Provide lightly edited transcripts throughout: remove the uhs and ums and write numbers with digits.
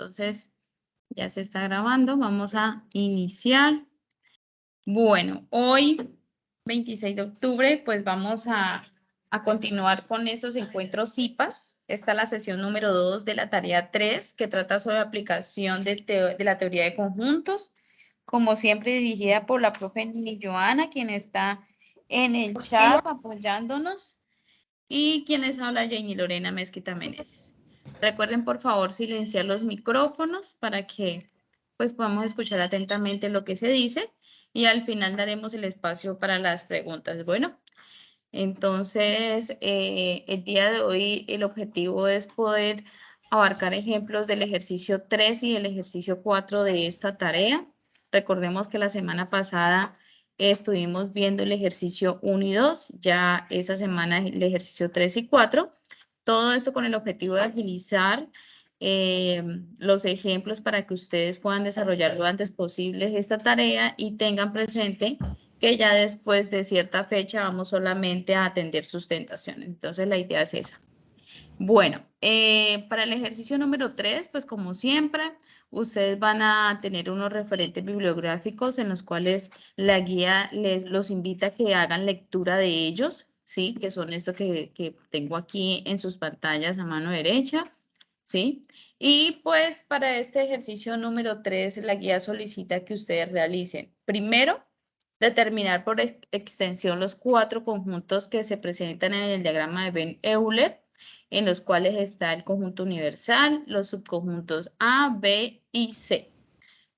Entonces, ya se está grabando. Vamos a iniciar. Bueno, hoy, 26 de octubre, pues vamos a continuar con estos encuentros CIPAS. Esta es la sesión número 2 de la tarea 3, que trata sobre aplicación de la teoría de conjuntos. Como siempre, dirigida por la profe Nini Joana, quien está en el chat apoyándonos. Y quien les habla, Jenny Lorena Mezquita Meneses. Recuerden, por favor, silenciar los micrófonos para que pues podamos escuchar atentamente lo que se dice y al final daremos el espacio para las preguntas. Bueno, entonces el día de hoy el objetivo es poder abarcar ejemplos del ejercicio 3 y del ejercicio 4 de esta tarea. Recordemos que la semana pasada estuvimos viendo el ejercicio 1 y 2, ya esta semana el ejercicio 3 y 4. Todo esto con el objetivo de agilizar los ejemplos para que ustedes puedan desarrollar lo antes posible esta tarea y tengan presente que ya después de cierta fecha vamos solamente a atender sustentación. Entonces la idea es esa. Bueno, para el ejercicio número 3, pues como siempre, ustedes van a tener unos referentes bibliográficos en los cuales la guía los invita a que hagan lectura de ellos, ¿sí? Que son estos que tengo aquí en sus pantallas a mano derecha, ¿sí? Y pues para este ejercicio número 3, la guía solicita que ustedes realicen, primero, determinar por extensión los 4 conjuntos que se presentan en el diagrama de Venn-Euler, en los cuales está el conjunto universal, los subconjuntos A, B y C.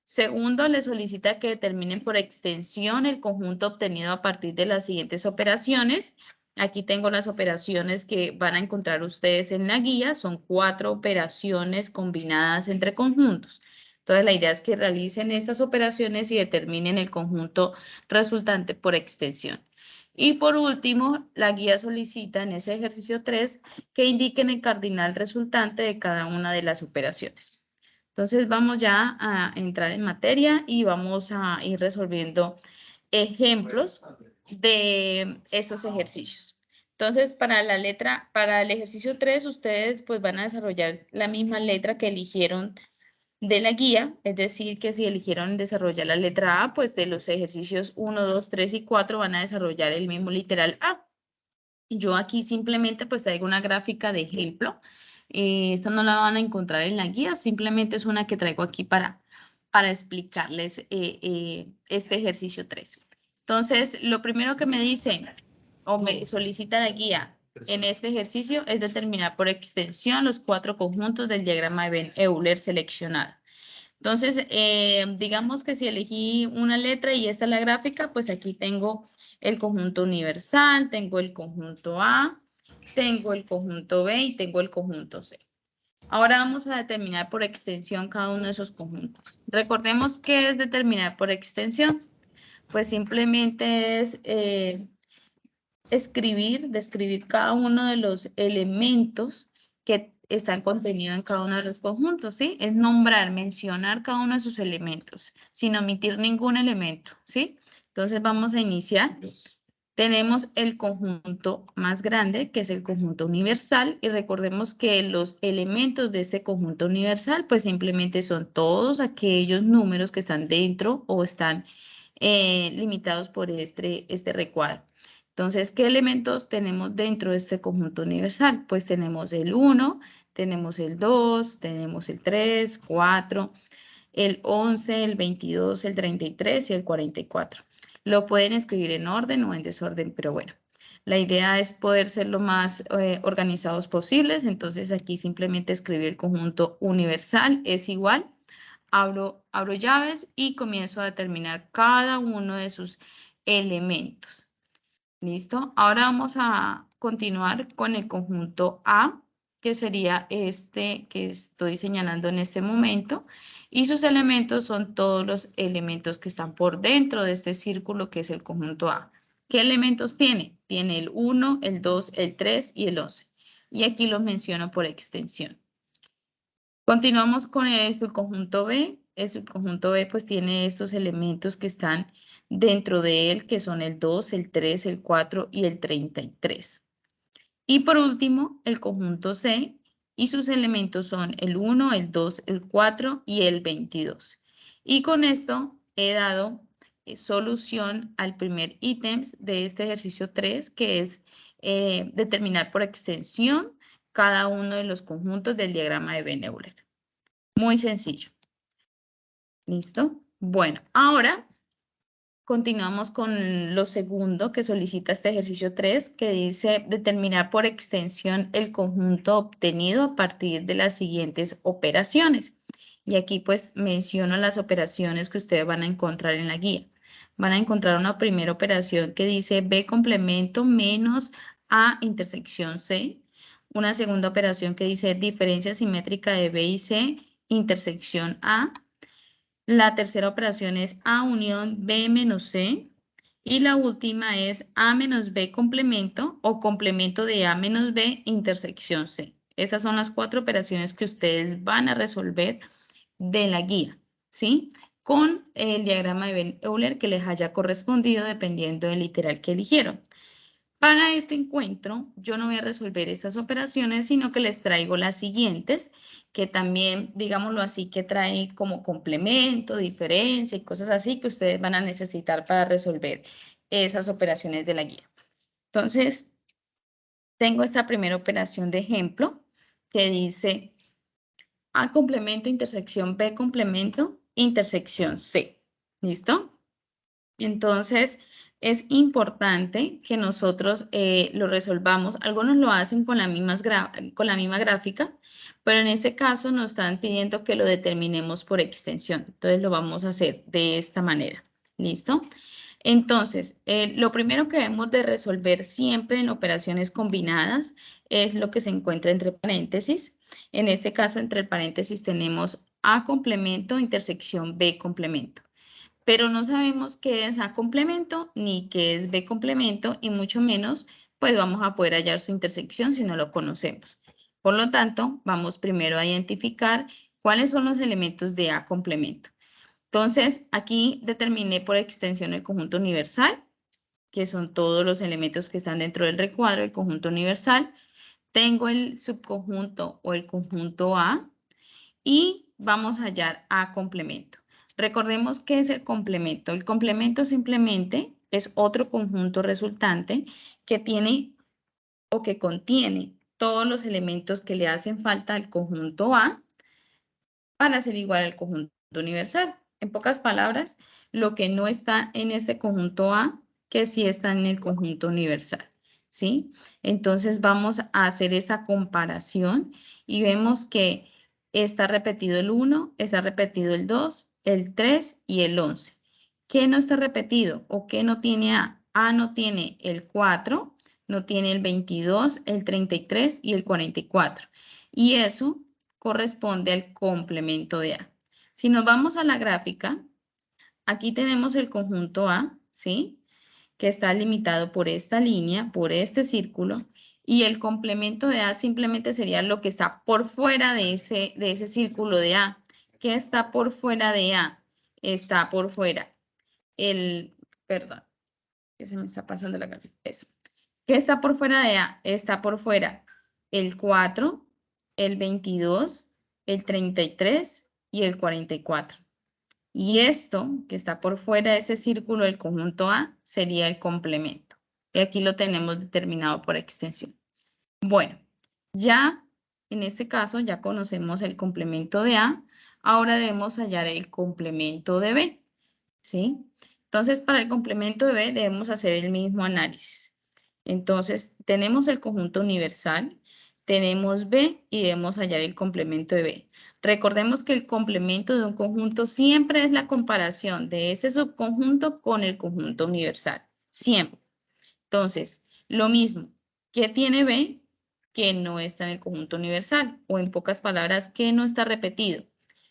Segundo, le solicita que determinen por extensión el conjunto obtenido a partir de las siguientes operaciones. Aquí tengo las operaciones que van a encontrar ustedes en la guía. Son 4 operaciones combinadas entre conjuntos. Entonces, la idea es que realicen estas operaciones y determinen el conjunto resultante por extensión. Y por último, la guía solicita en ese ejercicio 3 que indiquen el cardinal resultante de cada una de las operaciones. Entonces vamos ya a entrar en materia y vamos a ir resolviendo ejemplos de estos ejercicios. Entonces, para el ejercicio 3, ustedes pues van a desarrollar la misma letra que eligieron de la guía, es decir, que si eligieron desarrollar la letra A, pues de los ejercicios 1, 2, 3 y 4 van a desarrollar el mismo literal A. Yo aquí simplemente pues traigo una gráfica de ejemplo. Esta no la van a encontrar en la guía, simplemente es una que traigo aquí para explicarles este ejercicio 3. Entonces, lo primero que me dice o me solicita la guía en este ejercicio es determinar por extensión los 4 conjuntos del diagrama de Venn-Euler seleccionado. Entonces, digamos que si elegí una letra y esta es la gráfica, pues aquí tengo el conjunto universal, tengo el conjunto A, tengo el conjunto B y tengo el conjunto C. Ahora vamos a determinar por extensión cada uno de esos conjuntos. Recordemos qué es determinar por extensión. Pues simplemente es describir cada uno de los elementos que están contenidos en cada uno de los conjuntos, ¿sí? Es nombrar, mencionar cada uno de sus elementos, sin omitir ningún elemento, ¿sí? Entonces vamos a iniciar. Tenemos el conjunto más grande, que es el conjunto universal, y recordemos que los elementos de ese conjunto universal, pues simplemente son todos aquellos números que están dentro o están limitados por este recuadro. Entonces, ¿qué elementos tenemos dentro de este conjunto universal? Pues tenemos el 1, tenemos el 2, tenemos el 3, 4, el 11, el 22, el 33 y el 44. Lo pueden escribir en orden o en desorden, pero bueno, la idea es poder ser lo más organizados posibles. Entonces, aquí simplemente escribí el conjunto universal, es igual. Abro llaves y comienzo a determinar cada uno de sus elementos. ¿Listo? Ahora vamos a continuar con el conjunto A, que sería este que estoy señalando en este momento. Y sus elementos son todos los elementos que están por dentro de este círculo que es el conjunto A. ¿Qué elementos tiene? Tiene el 1, el 2, el 3 y el 11. Y aquí los menciono por extensión. Continuamos con el subconjunto B. El subconjunto B pues tiene estos elementos que están dentro de él, que son el 2, el 3, el 4 y el 33. Y por último, el conjunto C, y sus elementos son el 1, el 2, el 4 y el 22. Y con esto he dado solución al primer ítem de este ejercicio 3, que es determinar por extensión cada uno de los conjuntos del diagrama de Venn-Euler. Muy sencillo. ¿Listo? Bueno, ahora continuamos con lo segundo que solicita este ejercicio 3, que dice determinar por extensión el conjunto obtenido a partir de las siguientes operaciones. Y aquí pues menciono las operaciones que ustedes van a encontrar en la guía. Van a encontrar una primera operación que dice B complemento menos A intersección C. Una segunda operación que dice diferencia simétrica de B y C intersección A. La tercera operación es A unión B menos C. Y la última es A menos B complemento o complemento de A menos B intersección C. Esas son las 4 operaciones que ustedes van a resolver de la guía, ¿sí? Con el diagrama de Venn-Euler que les haya correspondido dependiendo del literal que eligieron. Para este encuentro, yo no voy a resolver estas operaciones, sino que les traigo las siguientes, que también, digámoslo así, que trae como complemento, diferencia y cosas así que ustedes van a necesitar para resolver esas operaciones de la guía. Entonces, tengo esta primera operación de ejemplo que dice A complemento, intersección B complemento, intersección C. ¿Listo? Entonces, es importante que nosotros lo resolvamos. Algunos lo hacen con la misma gráfica, pero en este caso nos están pidiendo que lo determinemos por extensión. Entonces, lo vamos a hacer de esta manera. ¿Listo? Entonces, lo primero que debemos de resolver siempre en operaciones combinadas es lo que se encuentra entre paréntesis. En este caso, entre el paréntesis tenemos A complemento, intersección B complemento. Pero no sabemos qué es A complemento ni qué es B complemento y mucho menos pues vamos a poder hallar su intersección si no lo conocemos. Por lo tanto, vamos primero a identificar cuáles son los elementos de A complemento. Entonces, aquí determiné por extensión el conjunto universal, que son todos los elementos que están dentro del recuadro, el conjunto universal. Tengo el subconjunto o el conjunto A y vamos a hallar A complemento. Recordemos qué es el complemento. El complemento simplemente es otro conjunto resultante que tiene o que contiene todos los elementos que le hacen falta al conjunto A para ser igual al conjunto universal. En pocas palabras, lo que no está en este conjunto A, que sí está en el conjunto universal, ¿sí? Entonces vamos a hacer esta comparación y vemos que está repetido el 1, está repetido el 2, el 3 y el 11. ¿Qué no está repetido o qué no tiene A? A no tiene el 4, no tiene el 22, el 33 y el 44. Y eso corresponde al complemento de A. Si nos vamos a la gráfica, aquí tenemos el conjunto A, ¿sí? Que está limitado por esta línea, por este círculo, y el complemento de A simplemente sería lo que está por fuera de ese círculo de A. ¿Qué está por fuera de A? Está por fuera perdón, que se me está pasando la gráfica, eso. ¿Qué está por fuera de A? Está por fuera el 4, el 22, el 33 y el 44. Y esto, que está por fuera de ese círculo del conjunto A, sería el complemento. Y aquí lo tenemos determinado por extensión. Bueno, ya en este caso ya conocemos el complemento de A. Ahora debemos hallar el complemento de B, ¿sí? Entonces, para el complemento de B debemos hacer el mismo análisis. Entonces, tenemos el conjunto universal, tenemos B y debemos hallar el complemento de B. Recordemos que el complemento de un conjunto siempre es la comparación de ese subconjunto con el conjunto universal, siempre. Entonces, lo mismo, ¿qué tiene B? Que no está en el conjunto universal, o en pocas palabras, que no está repetido.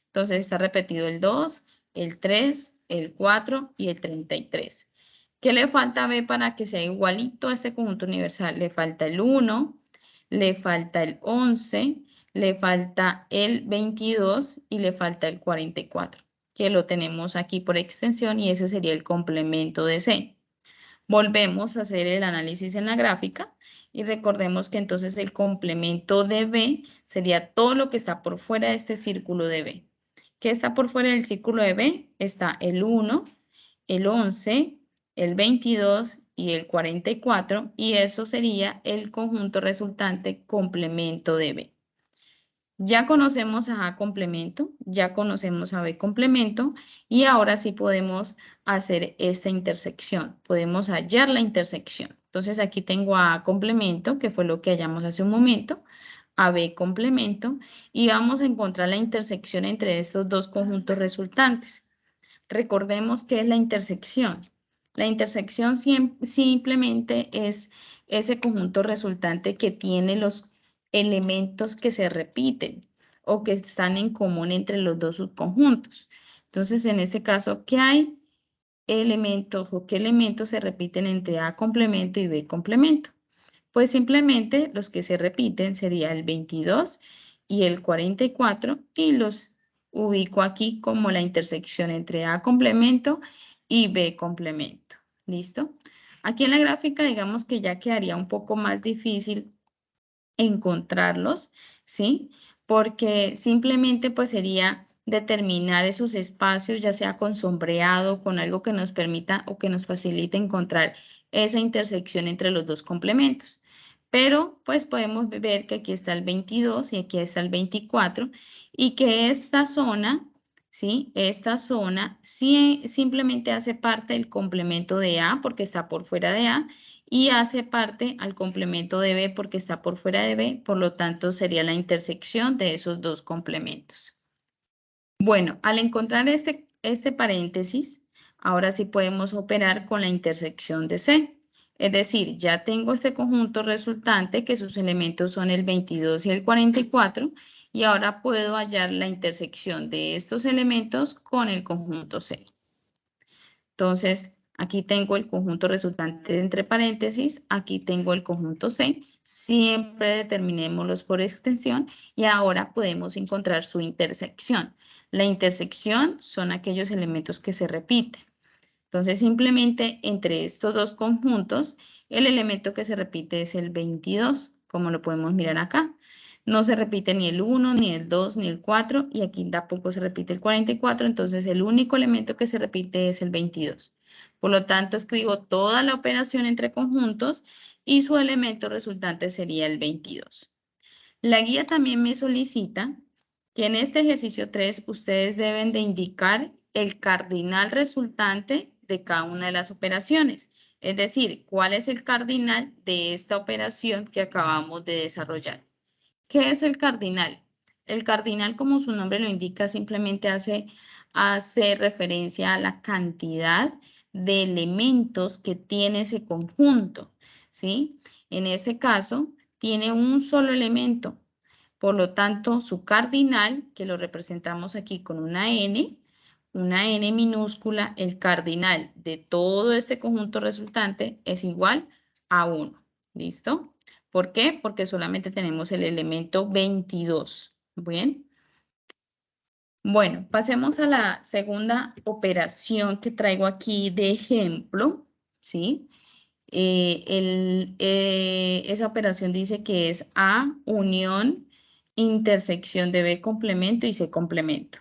Entonces, está repetido el 2, el 3, el 4 y el 33. ¿Qué le falta a B para que sea igualito a ese conjunto universal? Le falta el 1, le falta el 11, le falta el 22 y le falta el 44, que lo tenemos aquí por extensión y ese sería el complemento de C. Volvemos a hacer el análisis en la gráfica Y recordemos que entonces el complemento de B sería todo lo que está por fuera de este círculo de B. ¿Qué está por fuera del círculo de B? Está el 1, el 11, el 22 y el 44, y eso sería el conjunto resultante complemento de B. Ya conocemos a A complemento, ya conocemos a B complemento, y ahora sí podemos hacer esta intersección. Podemos hallar la intersección. Entonces aquí tengo a A complemento, que fue lo que hallamos hace un momento, a B complemento, y vamos a encontrar la intersección entre estos dos conjuntos resultantes. Recordemos qué es la intersección. La intersección simplemente es ese conjunto resultante que tiene los elementos que se repiten o que están en común entre los dos subconjuntos. Entonces, en este caso, ¿qué hay? Elementos o qué elementos se repiten entre A complemento y B complemento. Pues simplemente los que se repiten sería el 22 y el 44, y los ubico aquí como la intersección entre A complemento y B complemento. ¿Listo? Aquí en la gráfica digamos que ya quedaría un poco más difícil encontrarlos, ¿sí? Porque simplemente pues sería determinar esos espacios, ya sea con sombreado, con algo que nos permita o que nos facilite encontrar esa intersección entre los dos complementos. Pero pues podemos ver que aquí está el 22 y aquí está el 24, y que esta zona, ¿sí? Esta zona sí, simplemente hace parte del complemento de A porque está por fuera de A, y hace parte al complemento de B porque está por fuera de B, por lo tanto sería la intersección de esos dos complementos. Bueno, al encontrar este paréntesis, ahora sí podemos operar con la intersección de C. Es decir, ya tengo este conjunto resultante que sus elementos son el 22 y el 44, y ahora puedo hallar la intersección de estos elementos con el conjunto C. Entonces, aquí tengo el conjunto resultante entre paréntesis, aquí tengo el conjunto C, siempre determinémoslos por extensión, y ahora podemos encontrar su intersección. La intersección son aquellos elementos que se repiten. Entonces, simplemente entre estos dos conjuntos, el elemento que se repite es el 22, como lo podemos mirar acá. No se repite ni el 1, ni el 2, ni el 4, y aquí tampoco se repite el 44, entonces el único elemento que se repite es el 22. Por lo tanto, escribo toda la operación entre conjuntos y su elemento resultante sería el 22. La guía también me solicita que en este ejercicio 3 ustedes deben de indicar el cardinal resultante de cada una de las operaciones. Es decir, cuál es el cardinal de esta operación que acabamos de desarrollar. ¿Qué es el cardinal? El cardinal, como su nombre lo indica, simplemente hace referencia a la cantidad de elementos que tiene ese conjunto, ¿sí? En este caso, tiene un solo elemento. Por lo tanto, su cardinal, que lo representamos aquí con una N minúscula, el cardinal de todo este conjunto resultante es igual a 1. ¿Listo? ¿Por qué? Porque solamente tenemos el elemento 22. Bien. Bueno, pasemos a la segunda operación que traigo aquí de ejemplo, ¿sí? Esa operación dice que es A unión intersección de B complemento y C complemento.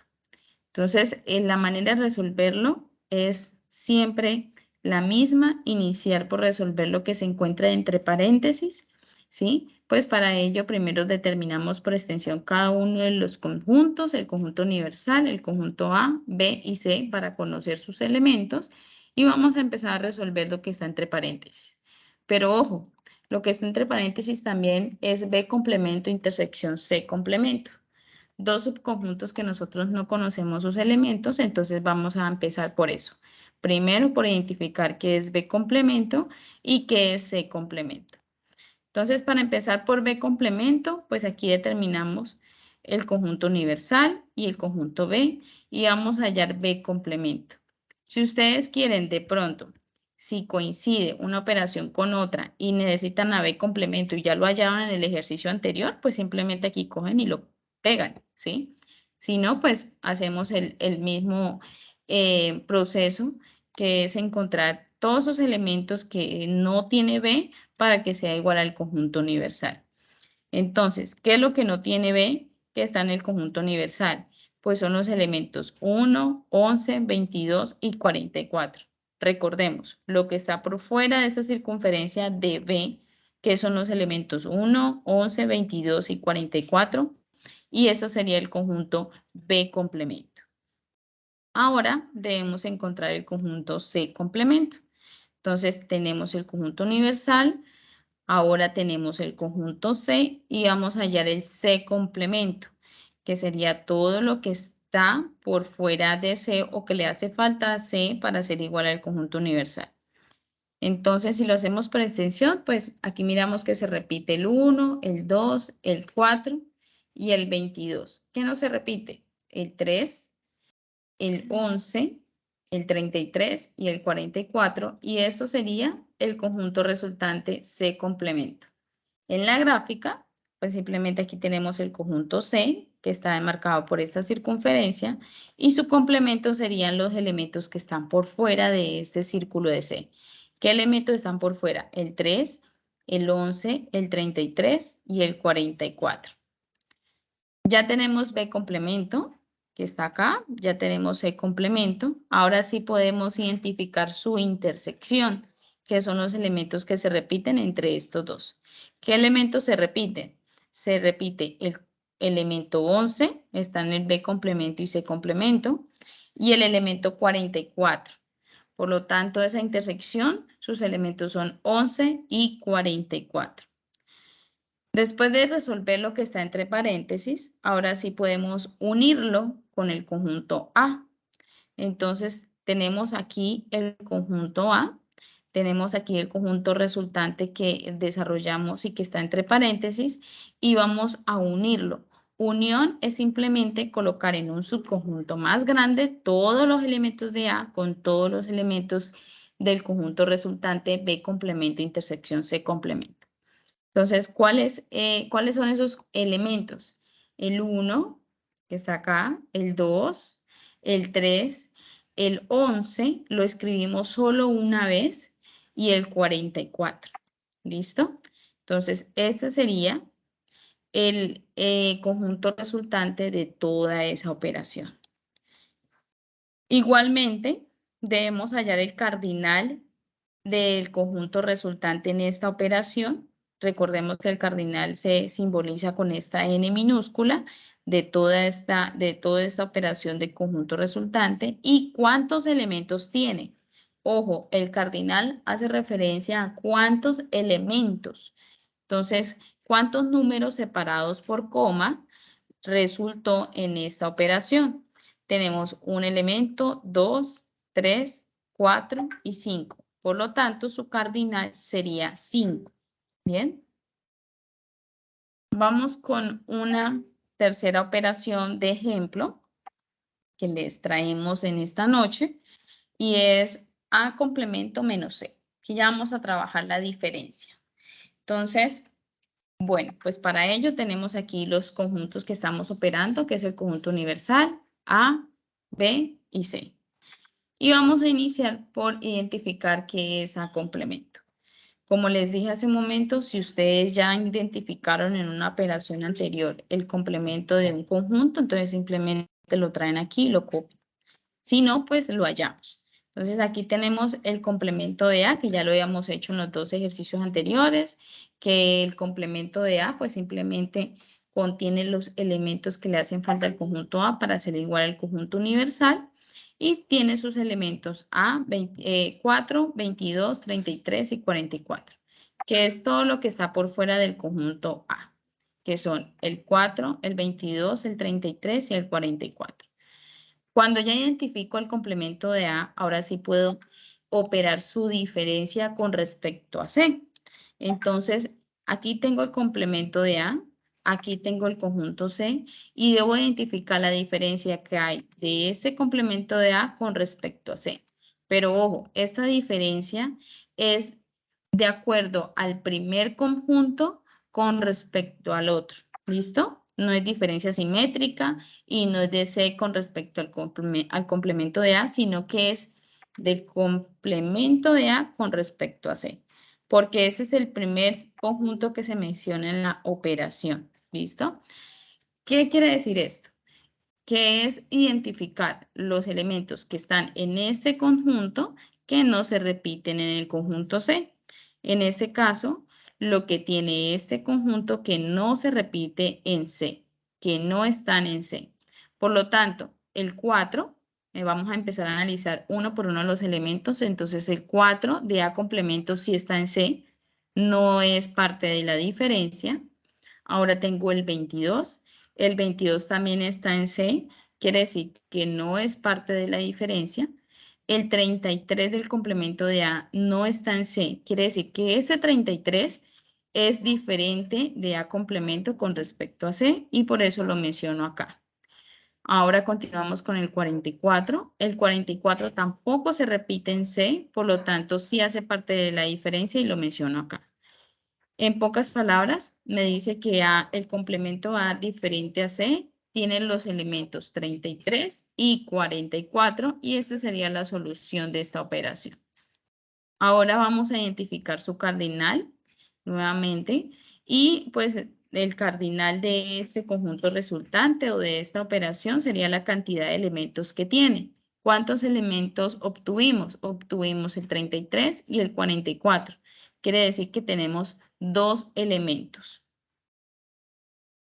Entonces, la manera de resolverlo es siempre la misma, iniciar por resolver lo que se encuentra entre paréntesis, ¿sí? Pues para ello primero determinamos por extensión cada uno de los conjuntos, el conjunto universal, el conjunto A, B y C para conocer sus elementos, y vamos a empezar a resolver lo que está entre paréntesis. Pero ojo, lo que está entre paréntesis también es B complemento intersección C complemento. Dos subconjuntos que nosotros no conocemos sus elementos, entonces vamos a empezar por eso. Primero por identificar qué es B complemento y qué es C complemento. Entonces, para empezar por B complemento, pues aquí determinamos el conjunto universal y el conjunto B, y vamos a hallar B complemento. Si ustedes quieren de pronto, si coincide una operación con otra y necesitan a B complemento y ya lo hallaron en el ejercicio anterior, pues simplemente aquí cogen y lo pegan, ¿sí? Si no, pues hacemos el mismo proceso, que es encontrar todos esos elementos que no tiene B para que sea igual al conjunto universal. Entonces, ¿qué es lo que no tiene B que está en el conjunto universal? Pues son los elementos 1, 11, 22 y 44. Recordemos, lo que está por fuera de esta circunferencia de B, que son los elementos 1, 11, 22 y 44, y eso sería el conjunto B complemento. Ahora debemos encontrar el conjunto C complemento. Entonces tenemos el conjunto universal, ahora tenemos el conjunto C y vamos a hallar el C complemento, que sería todo lo que está por fuera de C o que le hace falta a C para ser igual al conjunto universal. Entonces, si lo hacemos por extensión, pues aquí miramos que se repite el 1, el 2, el 4 y el 22. ¿Qué no se repite? El 3, el 11, el 33 y el 44, y esto sería el conjunto resultante C complemento. En la gráfica, pues simplemente aquí tenemos el conjunto C, que está enmarcado por esta circunferencia, y su complemento serían los elementos que están por fuera de este círculo de C. ¿Qué elementos están por fuera? El 3, el 11, el 33 y el 44. Ya tenemos B complemento, que está acá, ya tenemos C complemento. Ahora sí podemos identificar su intersección, que son los elementos que se repiten entre estos dos. ¿Qué elementos se repiten? Se repite el elemento 11, está en el B complemento y C complemento, y el elemento 44. Por lo tanto, esa intersección, sus elementos son 11 y 44. Después de resolver lo que está entre paréntesis, ahora sí podemos unirlo con el conjunto A. Entonces, tenemos aquí el conjunto A, tenemos aquí el conjunto resultante que desarrollamos y que está entre paréntesis, y vamos a unirlo. Unión es simplemente colocar en un subconjunto más grande todos los elementos de A con todos los elementos del conjunto resultante B complemento intersección C complemento. Entonces, ¿cuáles son esos elementos? El 1, que está acá, el 2, el 3, el 11, lo escribimos solo una vez, y el 44. ¿Listo? Entonces, este sería el conjunto resultante de toda esa operación. Igualmente, debemos hallar el cardinal del conjunto resultante en esta operación. Recordemos que el cardinal se simboliza con esta n minúscula de toda esta operación de conjunto resultante. ¿Y cuántos elementos tiene? Ojo, el cardinal hace referencia a cuántos elementos. Entonces, ¿cuántos números separados por coma resultó en esta operación? Tenemos un elemento, 2, 3, 4 y 5. Por lo tanto, su cardinal sería 5. Bien. Vamos con una tercera operación de ejemplo que les traemos en esta noche, y es A complemento menos C, que ya vamos a trabajar la diferencia. Entonces, bueno, pues para ello tenemos aquí los conjuntos que estamos operando, que es el conjunto universal, A, B y C. Y vamos a iniciar por identificar qué es A complemento. Como les dije hace un momento, si ustedes ya identificaron en una operación anterior el complemento de un conjunto, entonces simplemente lo traen aquí y lo copian. Si no, pues lo hallamos. Entonces aquí tenemos el complemento de A, que ya lo habíamos hecho en los dos ejercicios anteriores, que el complemento de A pues simplemente contiene los elementos que le hacen falta al conjunto A para ser igual al conjunto universal, y tiene sus elementos A, 4, 22, 33 y 44, que es todo lo que está por fuera del conjunto A, que son el 4, el 22, el 33 y el 44. Cuando ya identifico el complemento de A, ahora sí puedo operar su diferencia con respecto a C. Entonces, aquí tengo el complemento de A, aquí tengo el conjunto C, y debo identificar la diferencia que hay de este complemento de A con respecto a C. Pero ojo, esta diferencia es de acuerdo al primer conjunto con respecto al otro. ¿Listo? No es diferencia simétrica y no es de C con respecto al complemento de A, sino que es del complemento de A con respecto a C. porque ese es el primer conjunto que se menciona en la operación. ¿Listo? ¿Qué quiere decir esto? Que es identificar los elementos que están en este conjunto que no se repiten en el conjunto C. En este caso, lo que tiene este conjunto que no se repite en C, que no están en C. Por lo tanto, el 4, vamos a empezar a analizar uno por uno los elementos. Entonces, el 4 de A complemento sí está en C, no es parte de la diferencia. Ahora tengo el 22. El 22 también está en C, quiere decir que no es parte de la diferencia. El 33 del complemento de A no está en C, quiere decir que ese 33 es diferente de A complemento con respecto a C y por eso lo menciono acá. Ahora continuamos con el 44. El 44 tampoco se repite en C, por lo tanto sí hace parte de la diferencia y lo menciono acá. En pocas palabras, me dice que el complemento A diferente a C tiene los elementos 33 y 44 y esta sería la solución de esta operación. Ahora vamos a identificar su cardinal nuevamente y pues el cardinal de este conjunto resultante o de esta operación sería la cantidad de elementos que tiene. ¿Cuántos elementos obtuvimos? Obtuvimos el 33 y el 44. Quiere decir que tenemos 2 elementos.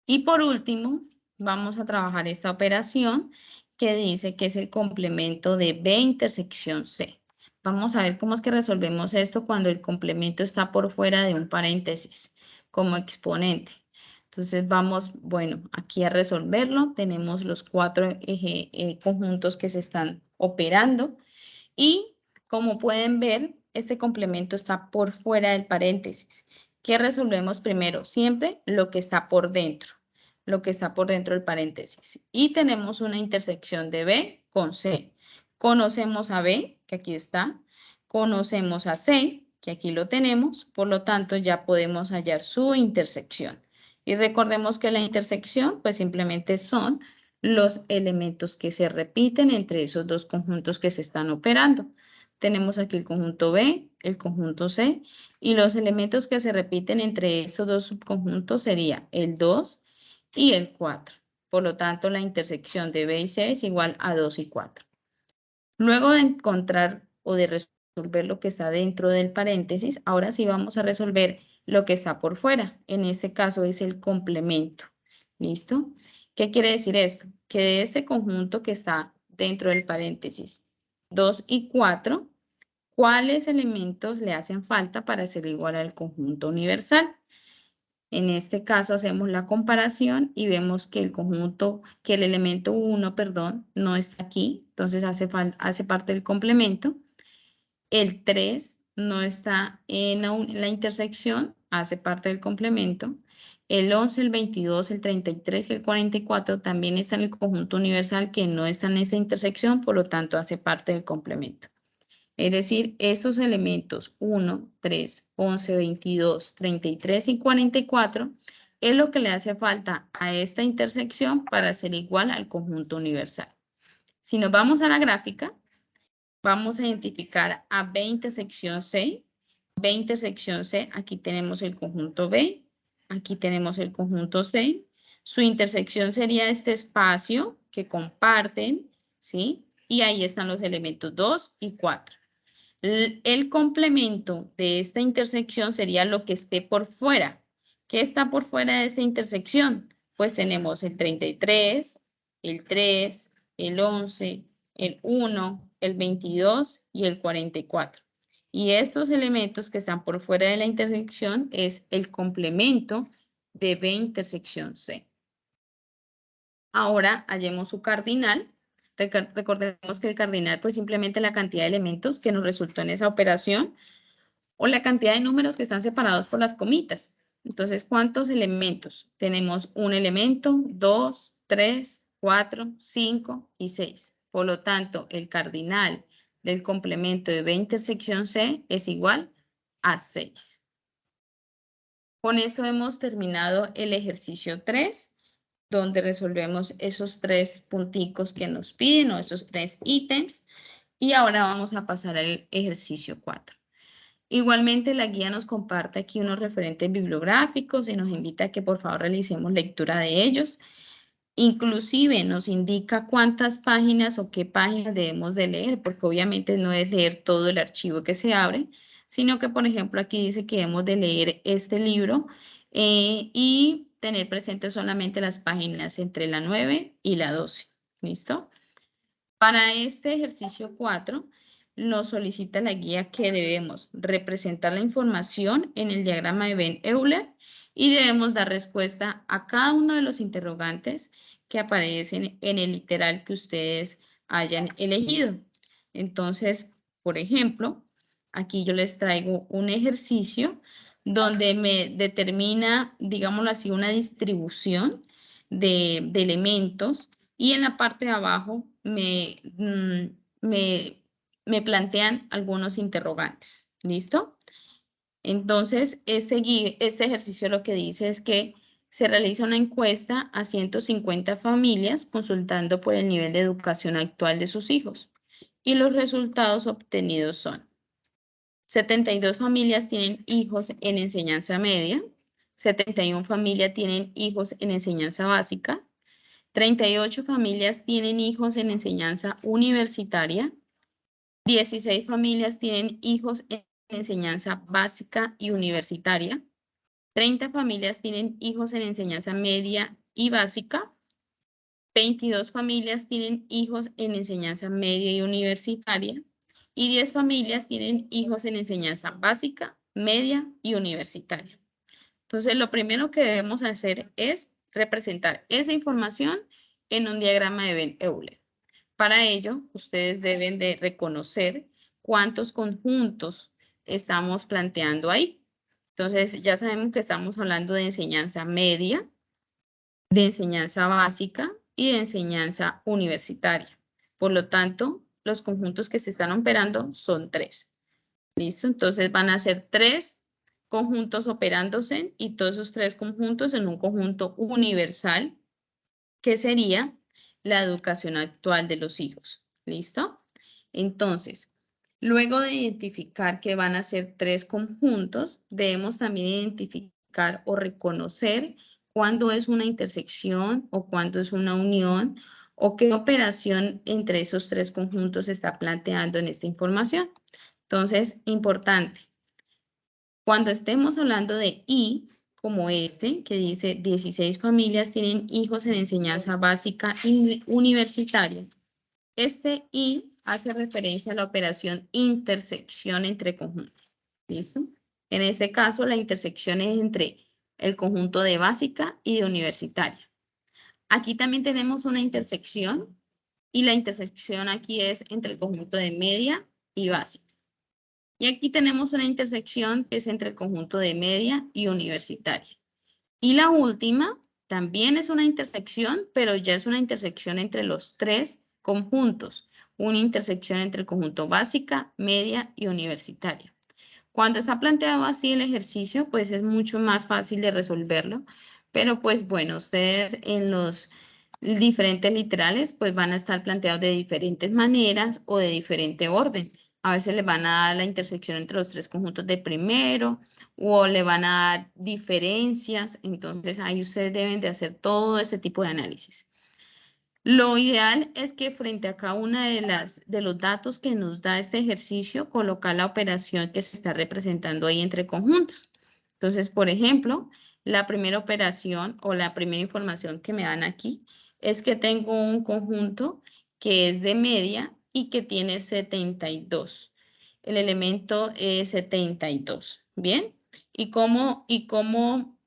Y por último, vamos a trabajar esta operación que dice que es el complemento de B intersección C. Vamos a ver cómo es que resolvemos esto cuando el complemento está por fuera de un paréntesis como exponente. Entonces vamos, bueno, aquí a resolverlo. Tenemos los 4 conjuntos que se están operando y como pueden ver, este complemento está por fuera del paréntesis. ¿Qué resolvemos primero? Siempre lo que está por dentro, lo que está por dentro del paréntesis. Y tenemos una intersección de B con C. Conocemos a B, que aquí está. Conocemos a C, que aquí lo tenemos. Por lo tanto, ya podemos hallar su intersección. Y recordemos que la intersección, pues simplemente son los elementos que se repiten entre esos dos conjuntos que se están operando. Tenemos aquí el conjunto B, el conjunto C, y los elementos que se repiten entre estos dos subconjuntos sería el 2 y el 4. Por lo tanto, la intersección de B y C es igual a 2 y 4. Luego de encontrar o de resolver lo que está dentro del paréntesis, ahora sí vamos a resolver lo que está por fuera. En este caso es el complemento. ¿Listo? ¿Qué quiere decir esto? Que de este conjunto que está dentro del paréntesis 2 y 4, ¿cuáles elementos le hacen falta para ser igual al conjunto universal? En este caso hacemos la comparación y vemos que el elemento 1, perdón, no está aquí, entonces hace parte del complemento. El 3 no está en la intersección, hace parte del complemento. El 11, el 22, el 33 y el 44 también están en el conjunto universal que no está en esta intersección, por lo tanto hace parte del complemento. Es decir, estos elementos 1, 3, 11, 22, 33 y 44 es lo que le hace falta a esta intersección para ser igual al conjunto universal. Si nos vamos a la gráfica, vamos a identificar a B intersección C. B intersección C, aquí tenemos el conjunto B, aquí tenemos el conjunto C. Su intersección sería este espacio que comparten, ¿sí? Y ahí están los elementos 2 y 4. El complemento de esta intersección sería lo que esté por fuera. ¿Qué está por fuera de esta intersección? Pues tenemos el 33, el 3, el 11, el 1, el 22 y el 44. Y estos elementos que están por fuera de la intersección es el complemento de B intersección C. Ahora hallemos su cardinal. Recordemos que el cardinal pues simplemente la cantidad de elementos que nos resultó en esa operación o la cantidad de números que están separados por las comitas. Entonces, ¿cuántos elementos? Tenemos un elemento, 2, 3, 4, 5 y 6. Por lo tanto, el cardinal del complemento de B intersección C es igual a 6. Con esto hemos terminado el ejercicio 3, donde resolvemos esos 3 punticos que nos piden o esos 3 ítems. Y ahora vamos a pasar al ejercicio 4. Igualmente, la guía nos comparte aquí unos referentes bibliográficos y nos invita a que por favor realicemos lectura de ellos. Inclusive nos indica cuántas páginas o qué páginas debemos de leer, porque obviamente no es leer todo el archivo que se abre, sino que, por ejemplo, aquí dice que debemos de leer este libro y tener presente solamente las páginas entre la 9 y la 12. ¿Listo? Para este ejercicio 4, nos solicita la guía que debemos representar la información en el diagrama de Venn-Euler y debemos dar respuesta a cada uno de los interrogantes que aparecen en el literal que ustedes hayan elegido. Entonces, por ejemplo, aquí yo les traigo un ejercicio donde me determina, digámoslo así, una distribución de elementos y en la parte de abajo me plantean algunos interrogantes. ¿Listo? Entonces, este ejercicio lo que dice es que se realiza una encuesta a 150 familias consultando por el nivel de educación actual de sus hijos. Y los resultados obtenidos son: 72 familias tienen hijos en enseñanza media, 71 familias tienen hijos en enseñanza básica, 38 familias tienen hijos en enseñanza universitaria, 16 familias tienen hijos en enseñanza básica y universitaria, 30 familias tienen hijos en enseñanza media y básica, 22 familias tienen hijos en enseñanza media y universitaria, y 10 familias tienen hijos en enseñanza básica, media y universitaria. Entonces, lo primero que debemos hacer es representar esa información en un diagrama de Venn-Euler. Para ello, ustedes deben de reconocer cuántos conjuntos estamos planteando ahí. Entonces, ya sabemos que estamos hablando de enseñanza media, de enseñanza básica y de enseñanza universitaria. Por lo tanto, los conjuntos que se están operando son 3. ¿Listo? Entonces van a ser 3 conjuntos operándose y todos esos 3 conjuntos en un conjunto universal, que sería la educación actual de los hijos. ¿Listo? Entonces, luego de identificar que van a ser 3 conjuntos, debemos también identificar o reconocer cuándo es una intersección o cuándo es una unión o qué operación entre esos 3 conjuntos se está planteando en esta información. Entonces, importante, cuando estemos hablando de I, como este, que dice 16 familias tienen hijos en enseñanza básica y universitaria, este I hace referencia a la operación intersección entre conjuntos. ¿Listo? En este caso, la intersección es entre el conjunto de básica y de universitaria. Aquí también tenemos una intersección y la intersección aquí es entre el conjunto de media y básica. Y aquí tenemos una intersección que es entre el conjunto de media y universitaria. Y la última también es una intersección, pero ya es una intersección entre los 3 conjuntos. Una intersección entre el conjunto básica, media y universitaria. Cuando está planteado así el ejercicio, pues es mucho más fácil de resolverlo. Pero pues bueno, ustedes en los diferentes literales pues van a estar planteados de diferentes maneras o de diferente orden. A veces le van a dar la intersección entre los 3 conjuntos de primero o le van a dar diferencias. Entonces ahí ustedes deben de hacer todo ese tipo de análisis. Lo ideal es que frente a cada una de los datos que nos da este ejercicio, colocar la operación que se está representando ahí entre conjuntos. Entonces, por ejemplo, la primera operación o la primera información que me dan aquí es que tengo un conjunto que es de media y que tiene 72. El elemento es 72. ¿Bien? ¿Y cómo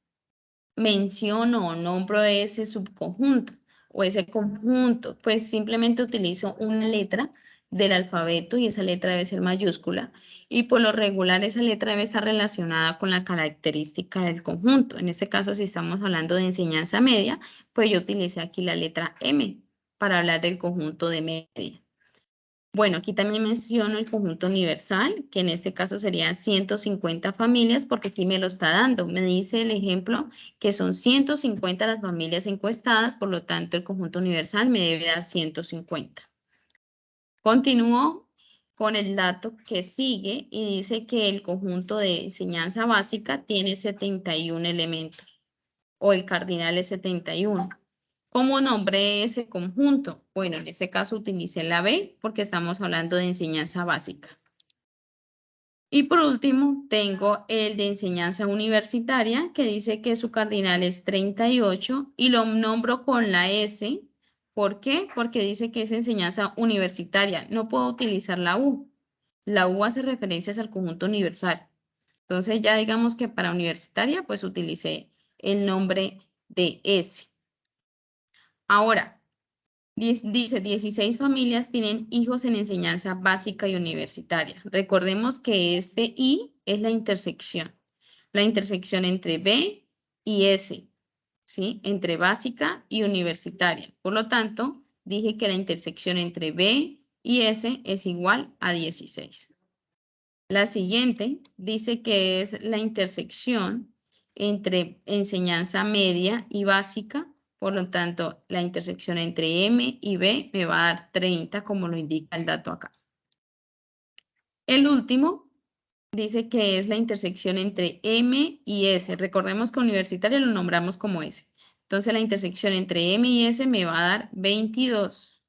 menciono o nombro ese subconjunto o ese conjunto? Pues simplemente utilizo una letra del alfabeto y esa letra debe ser mayúscula y por lo regular esa letra debe estar relacionada con la característica del conjunto. En este caso, si estamos hablando de enseñanza media, pues yo utilicé aquí la letra M para hablar del conjunto de media. Bueno, aquí también menciono el conjunto universal, que en este caso serían 150 familias, porque aquí me lo está dando. Me dice el ejemplo que son 150 las familias encuestadas, por lo tanto el conjunto universal me debe dar 150. Continúo con el dato que sigue y dice que el conjunto de enseñanza básica tiene 71 elementos o el cardinal es 71. ¿Cómo nombré ese conjunto? Bueno, en este caso utilicé la B porque estamos hablando de enseñanza básica. Y por último, tengo el de enseñanza universitaria que dice que su cardinal es 38 y lo nombro con la S. ¿Por qué? Porque dice que es enseñanza universitaria. No puedo utilizar la U. La U hace referencias al conjunto universal. Entonces ya digamos que para universitaria pues utilicé el nombre de S. Ahora, dice 16 familias tienen hijos en enseñanza básica y universitaria. Recordemos que este I es la intersección entre B y S, ¿sí? Entre básica y universitaria. Por lo tanto, dije que la intersección entre B y S es igual a 16. La siguiente dice que es la intersección entre enseñanza media y básica. Por lo tanto, la intersección entre M y B me va a dar 30, como lo indica el dato acá. El último dice que es la intersección entre M y S. Recordemos que universitario lo nombramos como S. Entonces, la intersección entre M y S me va a dar 22.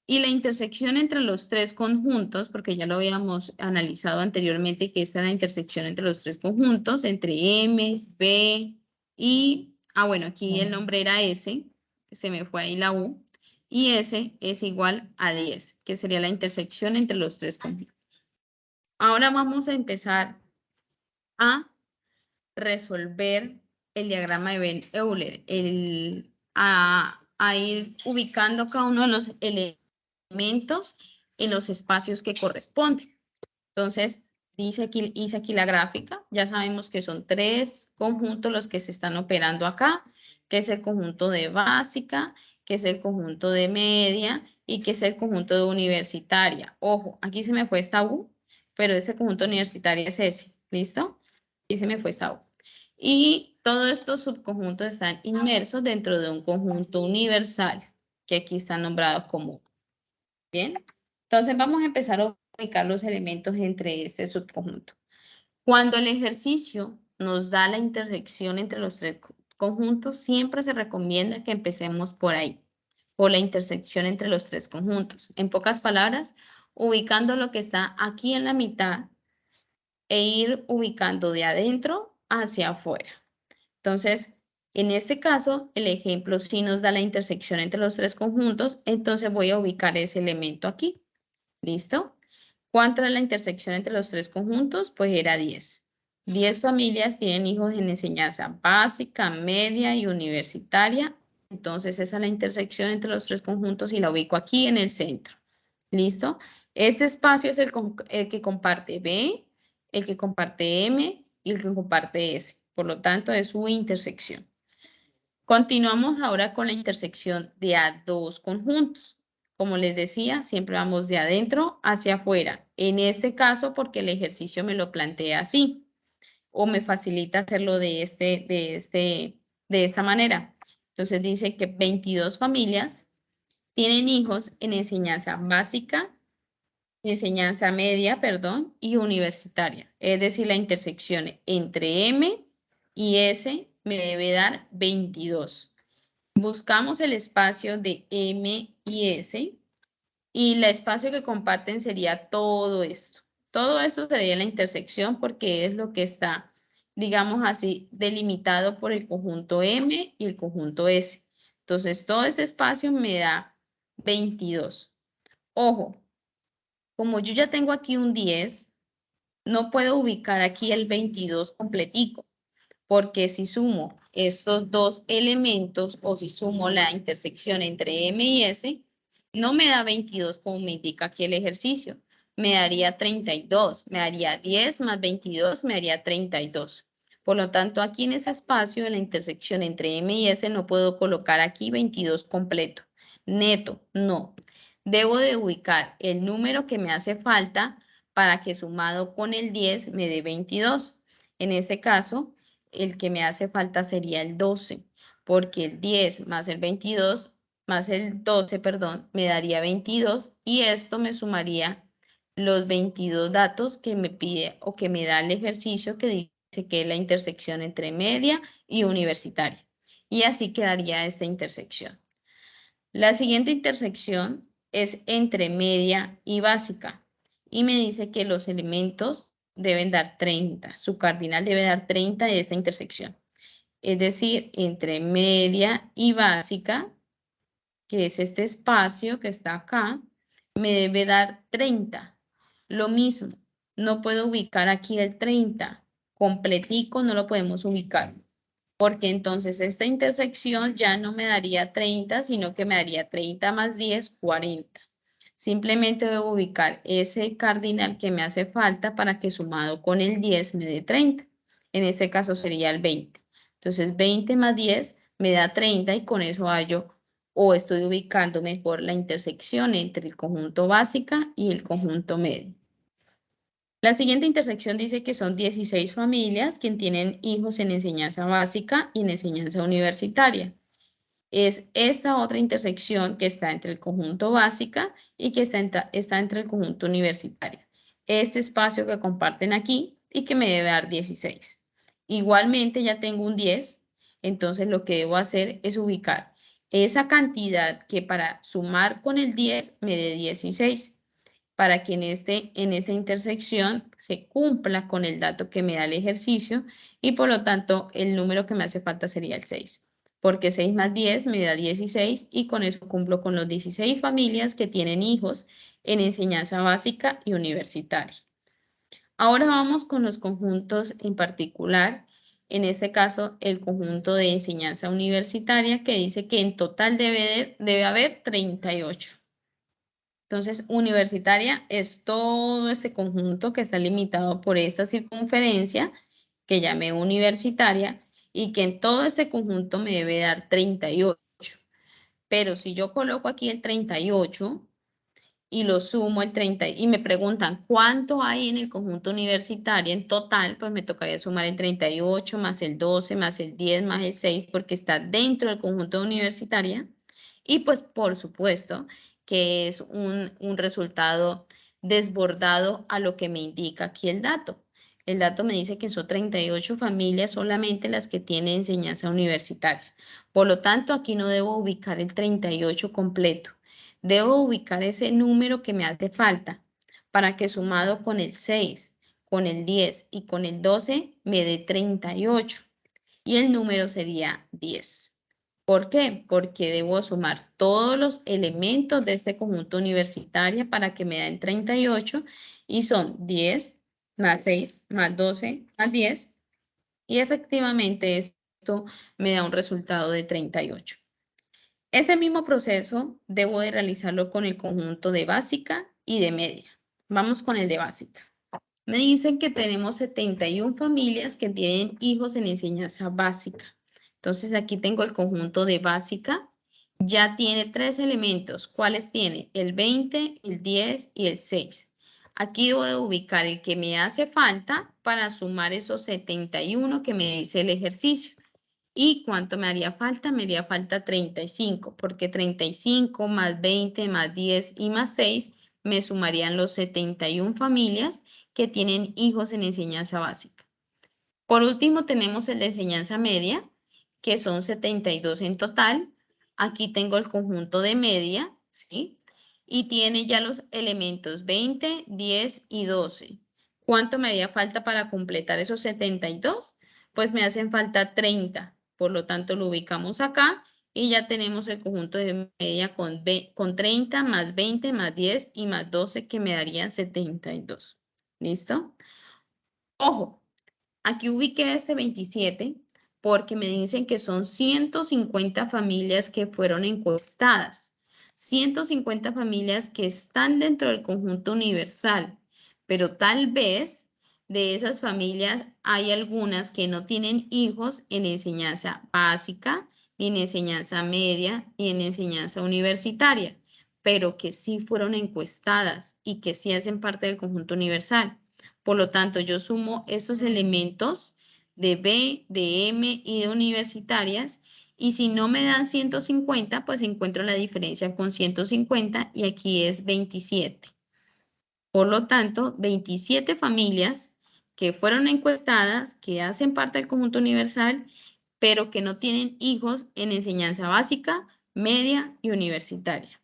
Y la intersección entre los tres conjuntos, porque ya lo habíamos analizado anteriormente, que esta es la intersección entre los tres conjuntos, entre M, B y, bueno, aquí el nombre era S, se me fue ahí la U, y S es igual a 10, que sería la intersección entre los tres conjuntos. Ahora vamos a empezar a resolver el diagrama de Venn-Euler, a ir ubicando cada uno de los elementos en los espacios que corresponden. Entonces, hice aquí la gráfica, ya sabemos que son tres conjuntos los que se están operando acá, que es el conjunto de básica, que es el conjunto de media y que es el conjunto de universitaria. Ojo, aquí se me fue esta U, pero ese conjunto universitario es ese, ¿listo? Y se me fue esta U. Y todos estos subconjuntos están inmersos dentro de un conjunto universal, que aquí está nombrado como, ¿bien? Entonces vamos a empezar a ubicar los elementos entre este subconjunto. Cuando el ejercicio nos da la intersección entre los tres conjuntos, siempre se recomienda que empecemos por ahí, por la intersección entre los tres conjuntos. En pocas palabras, ubicando lo que está aquí en la mitad e ir ubicando de adentro hacia afuera. Entonces, en este caso, el ejemplo sí nos da la intersección entre los tres conjuntos, entonces voy a ubicar ese elemento aquí. ¿Listo? ¿Cuánto era la intersección entre los tres conjuntos? Pues era 10. 10 familias tienen hijos en enseñanza básica, media y universitaria. Entonces, esa es la intersección entre los tres conjuntos y la ubico aquí en el centro. ¿Listo? Este espacio es el que comparte B, el que comparte M y el que comparte S. Por lo tanto, es su intersección. Continuamos ahora con la intersección de dos conjuntos. Como les decía, siempre vamos de adentro hacia afuera. En este caso, porque el ejercicio me lo plantea así, o me facilita hacerlo de esta manera. Entonces dice que 22 familias tienen hijos en enseñanza básica, enseñanza media, perdón, y universitaria. Es decir, la intersección entre M y S me debe dar 22. Buscamos el espacio de M y S y el espacio que comparten sería todo esto. Todo esto sería la intersección porque es lo que está, digamos así, delimitado por el conjunto M y el conjunto S. Entonces, todo este espacio me da 22. Ojo, como yo ya tengo aquí un 10, no puedo ubicar aquí el 22 completico, porque si sumo estos dos elementos o si sumo la intersección entre M y S, no me da 22 como me indica aquí el ejercicio, me daría 32, me daría 10 más 22, me daría 32. Por lo tanto, aquí en este espacio de la intersección entre M y S no puedo colocar aquí 22 completo. Neto, no. Debo de ubicar el número que me hace falta para que sumado con el 10 me dé 22. En este caso, el que me hace falta sería el 12, porque el 10 más el 22, más el 12, perdón, me daría 22 y esto me sumaría los 22 datos que me pide o que me da el ejercicio que dice que es la intersección entre media y universitaria. Y así quedaría esta intersección. La siguiente intersección es entre media y básica y me dice que los elementos deben dar 30. Su cardinal debe dar 30 de esta intersección. Es decir, entre media y básica, que es este espacio que está acá, me debe dar 30. Lo mismo, no puedo ubicar aquí el 30. Completico no lo podemos ubicar, porque entonces esta intersección ya no me daría 30, sino que me daría 30 más 10, 40. Simplemente debo ubicar ese cardinal que me hace falta para que sumado con el 10 me dé 30. En este caso sería el 20. Entonces 20 más 10 me da 30 y con eso hallo o estoy ubicando mejor la intersección entre el conjunto básica y el conjunto medio. La siguiente intersección dice que son 16 familias quienes tienen hijos en enseñanza básica y en enseñanza universitaria. Es esta otra intersección que está entre el conjunto básica y que está entre el conjunto universitario. Este espacio que comparten aquí y que me debe dar 16. Igualmente ya tengo un 10, entonces lo que debo hacer es ubicar esa cantidad que para sumar con el 10 me dé 16 para que en esta intersección se cumpla con el dato que me da el ejercicio y por lo tanto el número que me hace falta sería el 6, porque 6 más 10 me da 16 y con eso cumplo con los 16 familias que tienen hijos en enseñanza básica y universitaria. Ahora vamos con los conjuntos en particular, en este caso el conjunto de enseñanza universitaria que dice que en total debe haber 38. Entonces, universitaria es todo ese conjunto que está limitado por esta circunferencia que llamé universitaria y que en todo este conjunto me debe dar 38. Pero si yo coloco aquí el 38 y lo sumo el 30 y me preguntan cuánto hay en el conjunto universitario en total, pues me tocaría sumar el 38 más el 12 más el 10 más el 6 porque está dentro del conjunto universitaria. Y pues por supuesto que es un resultado desbordado a lo que me indica aquí el dato. El dato me dice que son 38 familias solamente las que tienen enseñanza universitaria. Por lo tanto, aquí no debo ubicar el 38 completo. Debo ubicar ese número que me hace falta para que sumado con el 6, con el 10 y con el 12 me dé 38. Y el número sería 10. ¿Por qué? Porque debo sumar todos los elementos de este conjunto universitario para que me den 38 y son 10 más 6 más 12 más 10 y efectivamente esto me da un resultado de 38. Este mismo proceso debo de realizarlo con el conjunto de básica y de media. Vamos con el de básica. Me dicen que tenemos 71 familias que tienen hijos en enseñanza básica. Entonces aquí tengo el conjunto de básica. Ya tiene 3 elementos. ¿Cuáles tiene? El 20, el 10 y el 6. Aquí debo de ubicar el que me hace falta para sumar esos 71 que me dice el ejercicio. ¿Y cuánto me haría falta? Me haría falta 35, porque 35 más 20 más 10 y más 6 me sumarían los 71 familias que tienen hijos en enseñanza básica. Por último, tenemos el de enseñanza media, que son 72 en total. Aquí tengo el conjunto de media, ¿sí? Y tiene ya los elementos 20, 10 y 12. ¿Cuánto me haría falta para completar esos 72? Pues me hacen falta 30. Por lo tanto, lo ubicamos acá y ya tenemos el conjunto de media con 30 más 20 más 10 y más 12 que me daría 72. ¿Listo? Ojo, aquí ubiqué este 27 porque me dicen que son 150 familias que fueron encuestadas. 150 familias que están dentro del conjunto universal, pero tal vez de esas familias hay algunas que no tienen hijos en enseñanza básica, ni en enseñanza media, ni en enseñanza universitaria, pero que sí fueron encuestadas y que sí hacen parte del conjunto universal. Por lo tanto, yo sumo estos elementos de B, de M y de universitarias y si no me dan 150, pues encuentro la diferencia con 150 y aquí es 27. Por lo tanto, 27 familias que fueron encuestadas, que hacen parte del conjunto universal, pero que no tienen hijos en enseñanza básica, media y universitaria.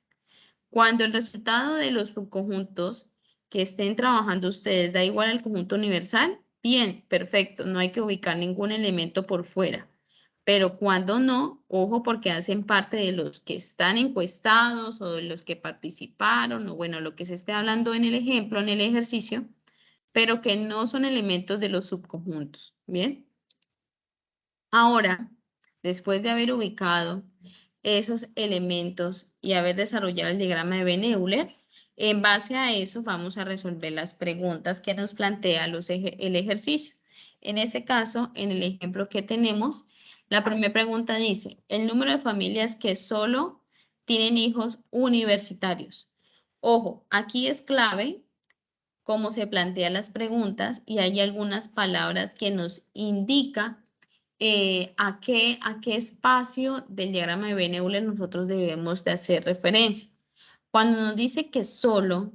Cuando el resultado de los subconjuntos que estén trabajando ustedes da igual al conjunto universal, bien, perfecto, no hay que ubicar ningún elemento por fuera. Pero cuando no, ojo porque hacen parte de los que están encuestados o de los que participaron, o bueno, lo que se esté hablando en el ejemplo, en el ejercicio, pero que no son elementos de los subconjuntos, ¿bien? Ahora, después de haber ubicado esos elementos y haber desarrollado el diagrama de Venn-Euler, en base a eso vamos a resolver las preguntas que nos plantea el ejercicio. En este caso, en el ejemplo que tenemos, la primera pregunta dice, el número de familias que solo tienen hijos universitarios. Ojo, aquí es clave cómo se plantean las preguntas y hay algunas palabras que nos indican a qué espacio del diagrama de Venn-Euler nosotros debemos de hacer referencia. Cuando nos dice que solo,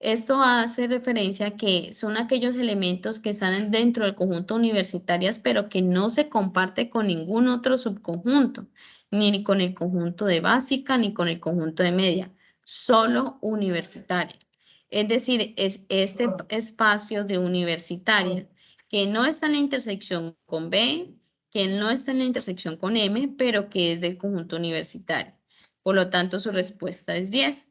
esto hace referencia a que son aquellos elementos que están dentro del conjunto universitarias, pero que no se comparte con ningún otro subconjunto, ni con el conjunto de básica, ni con el conjunto de media, solo universitaria. Es decir, es este espacio de universitaria que no está en la intersección con B, que no está en la intersección con M, pero que es del conjunto universitario. Por lo tanto, su respuesta es 10.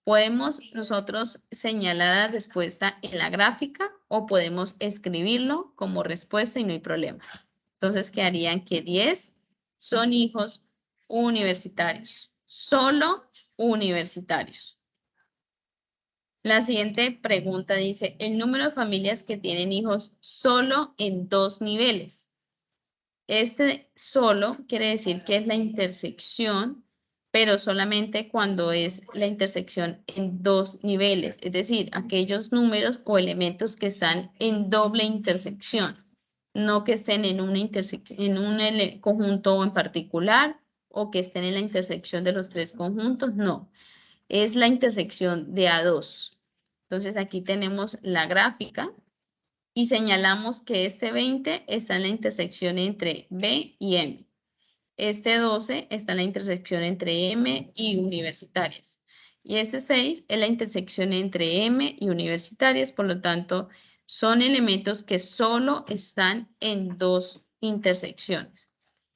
Podemos nosotros señalar la respuesta en la gráfica o podemos escribirlo como respuesta y no hay problema. Entonces quedarían que 10 son hijos universitarios, solo universitarios. La siguiente pregunta dice, el número de familias que tienen hijos solo en 2 niveles. Este solo quiere decir que es la intersección, pero solamente cuando es la intersección en 2 niveles, es decir, aquellos números o elementos que están en doble intersección, no que estén en una en un conjunto en particular o que estén en la intersección de los 3 conjuntos, no, es la intersección de A2. Entonces aquí tenemos la gráfica y señalamos que este 20 está en la intersección entre B y M. Este 12 está en la intersección entre M y universitarias. Y este 6 es la intersección entre M y universitarias, por lo tanto, son elementos que solo están en 2 intersecciones.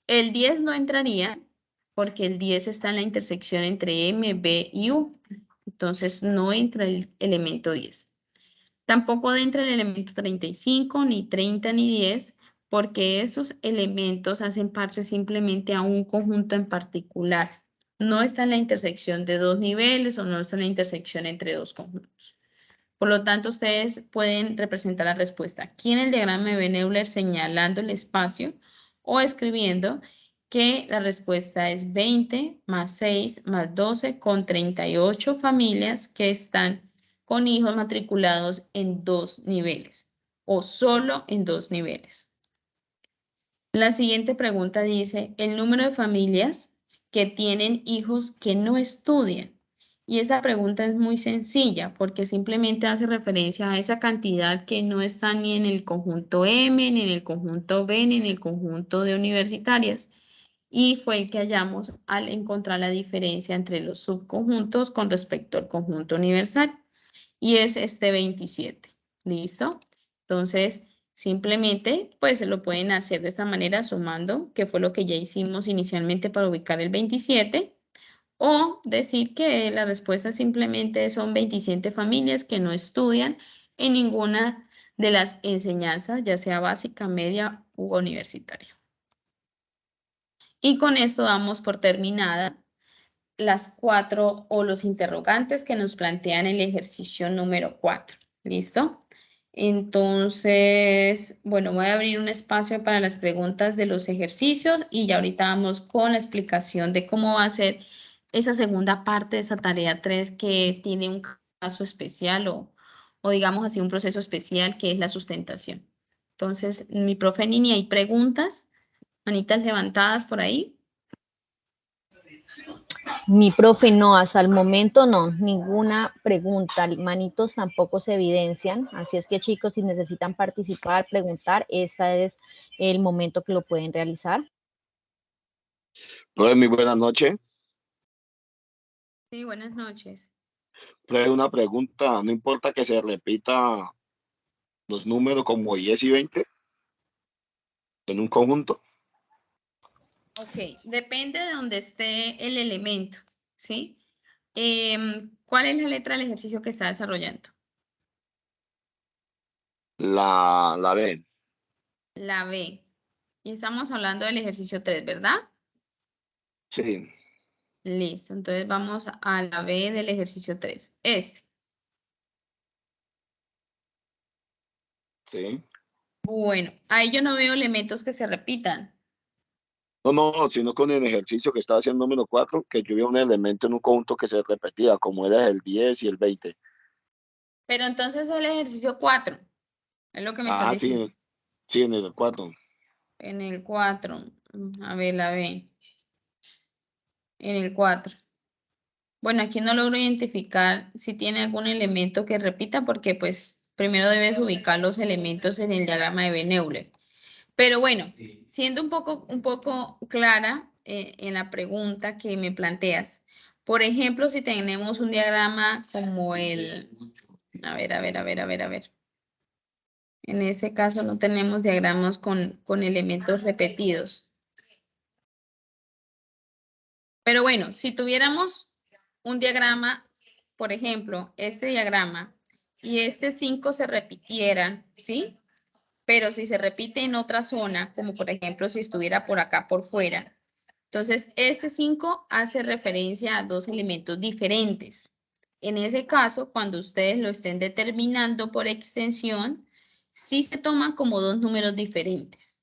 El 10 no entraría porque el 10 está en la intersección entre M, B y U. Entonces, no entra el elemento 10. Tampoco entra el elemento 35, ni 30, ni 10, porque esos elementos hacen parte simplemente a un conjunto en particular. No está en la intersección de 2 niveles o no está en la intersección entre 2 conjuntos. Por lo tanto, ustedes pueden representar la respuesta aquí en el diagrama de Venn-Euler señalando el espacio o escribiendo que la respuesta es 20 más 6 más 12 con 38 familias que están con hijos matriculados en 2 niveles o solo en 2 niveles. La siguiente pregunta dice, el número de familias que tienen hijos que no estudian. Y esa pregunta es muy sencilla porque simplemente hace referencia a esa cantidad que no está ni en el conjunto M, ni en el conjunto B, ni en el conjunto de universitarias. Y fue el que hallamos al encontrar la diferencia entre los subconjuntos con respecto al conjunto universal. Y es este 27. ¿Listo? Entonces, simplemente, pues lo pueden hacer de esta manera sumando, que fue lo que ya hicimos inicialmente para ubicar el 27. O decir que la respuesta simplemente son 27 familias que no estudian en ninguna de las enseñanzas, ya sea básica, media u universitaria. Y con esto damos por terminada las 4 o los interrogantes que nos plantean el ejercicio número 4. ¿Listo? Entonces, bueno, voy a abrir un espacio para las preguntas de los ejercicios y ya ahorita vamos con la explicación de cómo va a ser esa segunda parte de esa tarea 3 que tiene un caso especial o digamos así un proceso especial que es la sustentación. Entonces, mi profe Nini, ¿hay preguntas? Manitas levantadas por ahí. Mi profe, no, hasta el momento no, ninguna pregunta, manitos tampoco se evidencian, así es que chicos, si necesitan participar, preguntar, este es el momento que lo pueden realizar. Profe, muy buenas noches. Sí, buenas noches. Profe, una pregunta, ¿no importa que se repita los números como 10 y 20 en un conjunto? Ok, depende de donde esté el elemento, ¿sí? ¿Cuál es la letra del ejercicio que está desarrollando? La B. La B. Y estamos hablando del ejercicio 3, ¿verdad? Sí, Listo, entonces vamos a la B del ejercicio 3. sí. Bueno, ahí yo no veo elementos que se repitan. No, no, sino con el ejercicio que estaba haciendo número 4 que yo vi un elemento en un conjunto que se repetía, como era el 10 y el 20. Pero entonces el ejercicio 4, es lo que me estás Ah, diciendo. sí, sí, en el 4. En el 4, a ver, la B. En el 4. Bueno, aquí no logro identificar si tiene algún elemento que repita porque pues primero debes ubicar los elementos en el diagrama de Venn-Euler. Pero bueno, siendo un poco clara en la pregunta que me planteas, por ejemplo, si tenemos un diagrama como el, a ver. En este caso no tenemos diagramas con elementos repetidos. Pero bueno, si tuviéramos un diagrama, por ejemplo, este diagrama, y este 5 se repitiera, ¿sí? Pero si se repite en otra zona, como por ejemplo si estuviera por acá por fuera, entonces este 5 hace referencia a dos elementos diferentes. En ese caso, cuando ustedes lo estén determinando por extensión, sí se toman como dos números diferentes.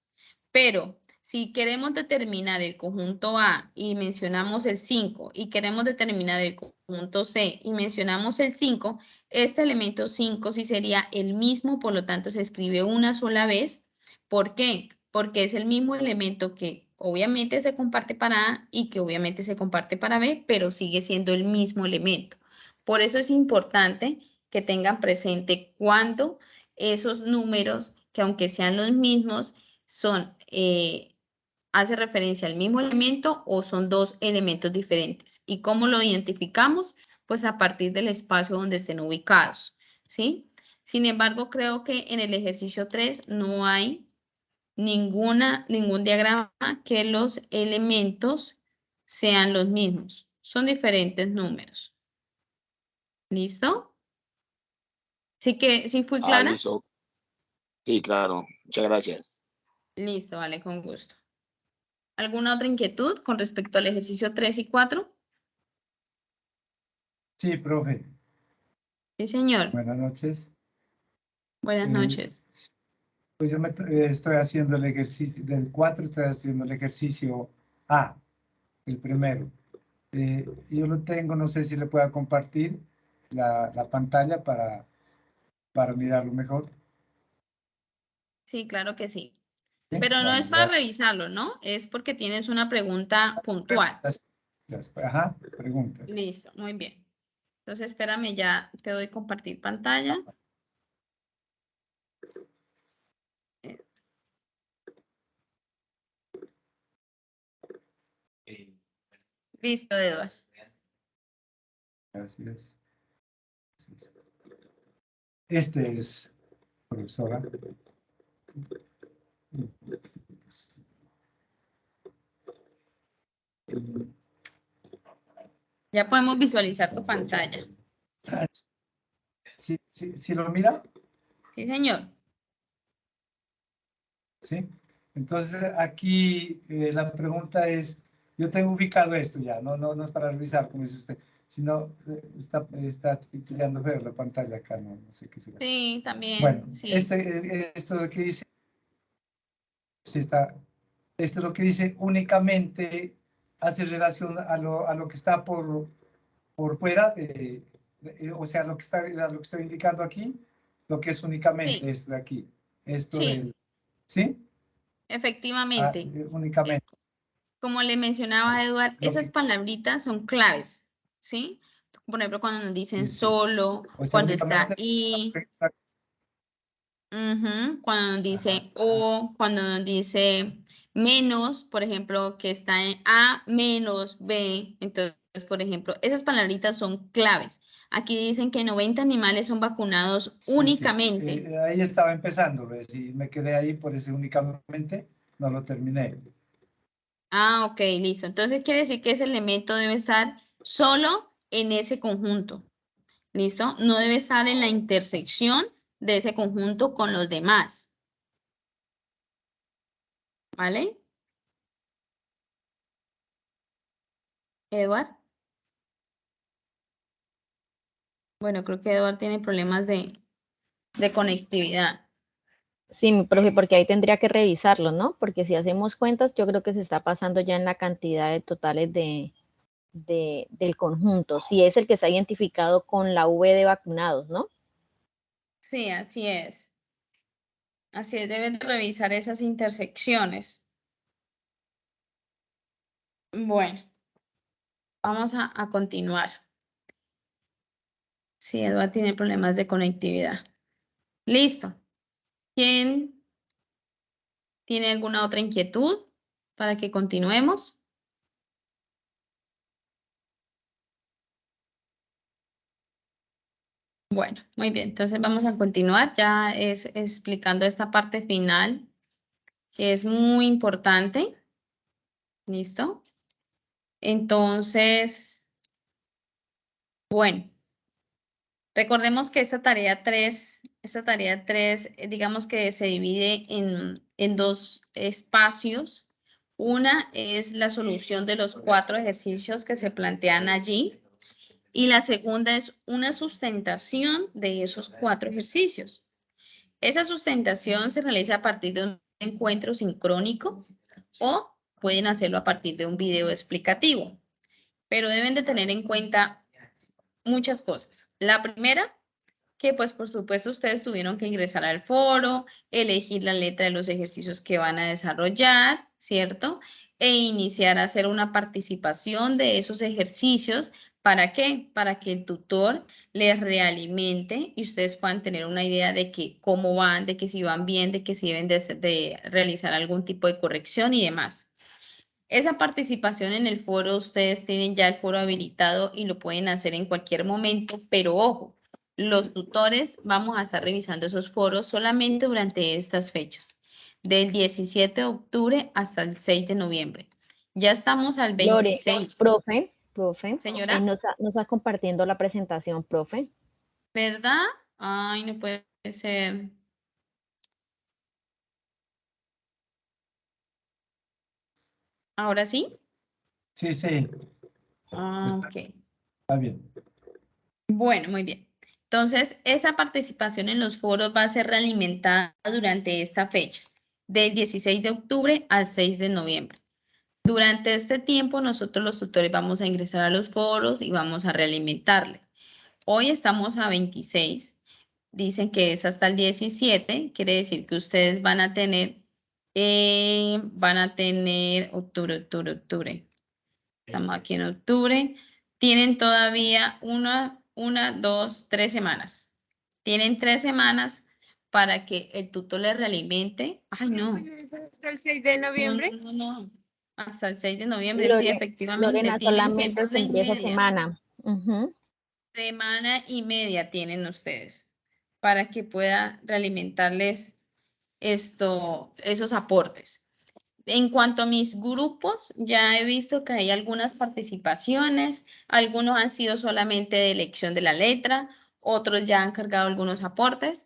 Pero si queremos determinar el conjunto A y mencionamos el 5 y queremos determinar el conjunto C y mencionamos el 5, este elemento 5 sí sería el mismo, por lo tanto se escribe una sola vez. ¿Por qué? Porque es el mismo elemento que obviamente se comparte para A y que obviamente se comparte para B, pero sigue siendo el mismo elemento. Por eso es importante que tengan presente cuando esos números, que aunque sean los mismos, son, hace referencia al mismo elemento o son dos elementos diferentes. ¿Y cómo lo identificamos? Pues a partir del espacio donde estén ubicados, ¿sí? Sin embargo, creo que en el ejercicio 3 no hay ningún diagrama que los elementos sean los mismos. Son diferentes números. ¿Listo? ¿Sí fui Ah, clara? listo. Sí, claro. Muchas gracias. Listo, vale, con gusto. ¿Alguna otra inquietud con respecto al ejercicio 3 y 4? Sí, profe. Sí, señor. Buenas noches. Buenas noches. Pues yo estoy haciendo el ejercicio del 4, estoy haciendo el ejercicio A, el primero. Yo lo tengo, no sé si le pueda compartir la pantalla para mirarlo mejor. Sí, claro que sí. ¿Sí? Pero no Bueno, es para gracias. revisarlo, ¿no? Es porque tienes una pregunta puntual. Ajá, preguntas. Listo, muy bien. Entonces, espérame, ya te doy compartir pantalla. Listo, Eduardo. Gracias. Este es, profesora. Ya podemos visualizar tu pantalla. ¿Sí lo mira? Sí, señor. ¿Sí? Entonces aquí la pregunta es, yo tengo ubicado esto ya, no es para revisar, como dice usted, sino está titulando ver la pantalla acá, no sé qué será. Sí, también, Bueno, sí. esto que dice, sí está, esto lo que dice únicamente hace relación a lo que está por fuera, o sea, lo que estoy indicando aquí, lo que es únicamente Sí, esto de aquí, esto sí, del, ¿sí? Ah, efectivamente. únicamente. como le mencionaba Eduard, Lo esas que- palabritas son claves, ¿sí? Por ejemplo, cuando nos dicen Sí, sí. solo, O sea, cuando está únicamente y, cuando nos dice o, cuando nos dice menos, por ejemplo, que está en A menos B. Entonces, por ejemplo, esas palabritas son claves. Aquí dicen que 90 animales son vacunados sí, sí. únicamente. Ahí estaba empezando, ¿ves? Y me quedé ahí por ese únicamente, no lo terminé. Ah, ok, listo. Entonces quiere decir que ese elemento debe estar solo en ese conjunto. ¿Listo? No debe estar en la intersección de ese conjunto con los demás. ¿Vale? Edward. Bueno, creo que Edward tiene problemas de conectividad. Sí, mi profe, porque ahí tendría que revisarlo, ¿no? Porque si hacemos cuentas, yo creo que se está pasando ya en la cantidad de totales del conjunto. Si es el que está identificado con la V de vacunados, ¿no? Sí, así es. Así es, deben de revisar esas intersecciones. Bueno, vamos a continuar. Sí, Edward tiene problemas de conectividad. Listo. ¿Quién tiene alguna otra inquietud para que continuemos? Bueno, muy bien. Entonces vamos a continuar. Ya es explicando esta parte final, que es muy importante. ¿Listo? Entonces, bueno, recordemos que esta tarea 3, digamos que se divide en dos espacios. Una es la solución de los 4 ejercicios que se plantean allí. Y la segunda es una sustentación de esos 4 ejercicios. Esa sustentación se realiza a partir de un encuentro sincrónico o pueden hacerlo a partir de un video explicativo. Pero deben de tener en cuenta muchas cosas. La primera, que pues por supuesto ustedes tuvieron que ingresar al foro, elegir la letra de los ejercicios que van a desarrollar, ¿cierto? E iniciar a hacer una participación de esos ejercicios. ¿Para qué? Para que el tutor les realimente y ustedes puedan tener una idea de que cómo van, de que si van bien, de que si deben de realizar algún tipo de corrección y demás. Esa participación en el foro, ustedes tienen ya el foro habilitado y lo pueden hacer en cualquier momento, pero ojo, los tutores vamos a estar revisando esos foros solamente durante estas fechas, del 17 de octubre hasta el 6 de noviembre. Ya estamos al Lore, 26. profe, Señora, nos está compartiendo la presentación, profe. ¿verdad? Ay, no puede ser. ¿Ahora sí? Sí, sí, Ah, ok. está bien. Bueno, muy bien. Entonces, esa participación en los foros va a ser realimentada durante esta fecha, del 16 de octubre al 6 de noviembre. Durante este tiempo, nosotros los tutores vamos a ingresar a los foros y vamos a realimentarle. Hoy estamos a 26. Dicen que es hasta el 17. Quiere decir que ustedes van a tener octubre. Estamos aquí en octubre. Tienen todavía una, 2, 3 semanas. Tienen 3 semanas para que el tutor les realimente. Ay, no. ¿Hasta el 6 de noviembre? No. Hasta el 6 de noviembre, sí, efectivamente. Lorena, Tienen solamente semana y tendría esa media. semana. Ujú. Semana y media tienen ustedes para que pueda realimentarles esos aportes. En cuanto a mis grupos, ya he visto que hay algunas participaciones, algunos han sido solamente de elección de la letra, otros ya han cargado algunos aportes.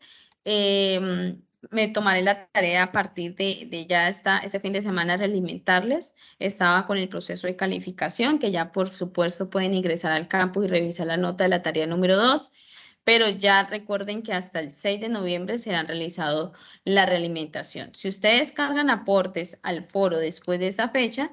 Me tomaré la tarea a partir de ya este fin de semana realimentarles. Estaba con el proceso de calificación, que ya por supuesto pueden ingresar al campus y revisar la nota de la tarea número 2, pero ya recuerden que hasta el 6 de noviembre serán realizados la realimentación. Si ustedes cargan aportes al foro después de esta fecha,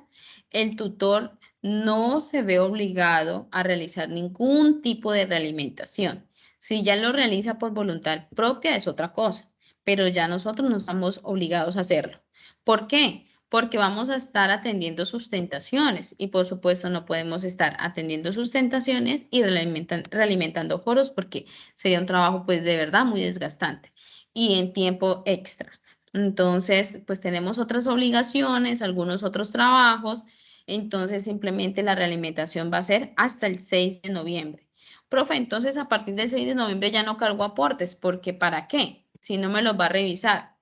el tutor no se ve obligado a realizar ningún tipo de realimentación. Si ya lo realiza por voluntad propia es otra cosa, pero ya nosotros no estamos obligados a hacerlo. ¿Por qué? porque vamos a estar atendiendo sustentaciones y por supuesto no podemos estar atendiendo sustentaciones y realimentando foros porque sería un trabajo pues de verdad muy desgastante y en tiempo extra. Entonces, pues tenemos otras obligaciones, algunos otros trabajos, entonces simplemente la realimentación va a ser hasta el 6 de noviembre. Profe, entonces a partir del 6 de noviembre ya no cargo aportes, porque ¿para qué? Si no me los va a revisar.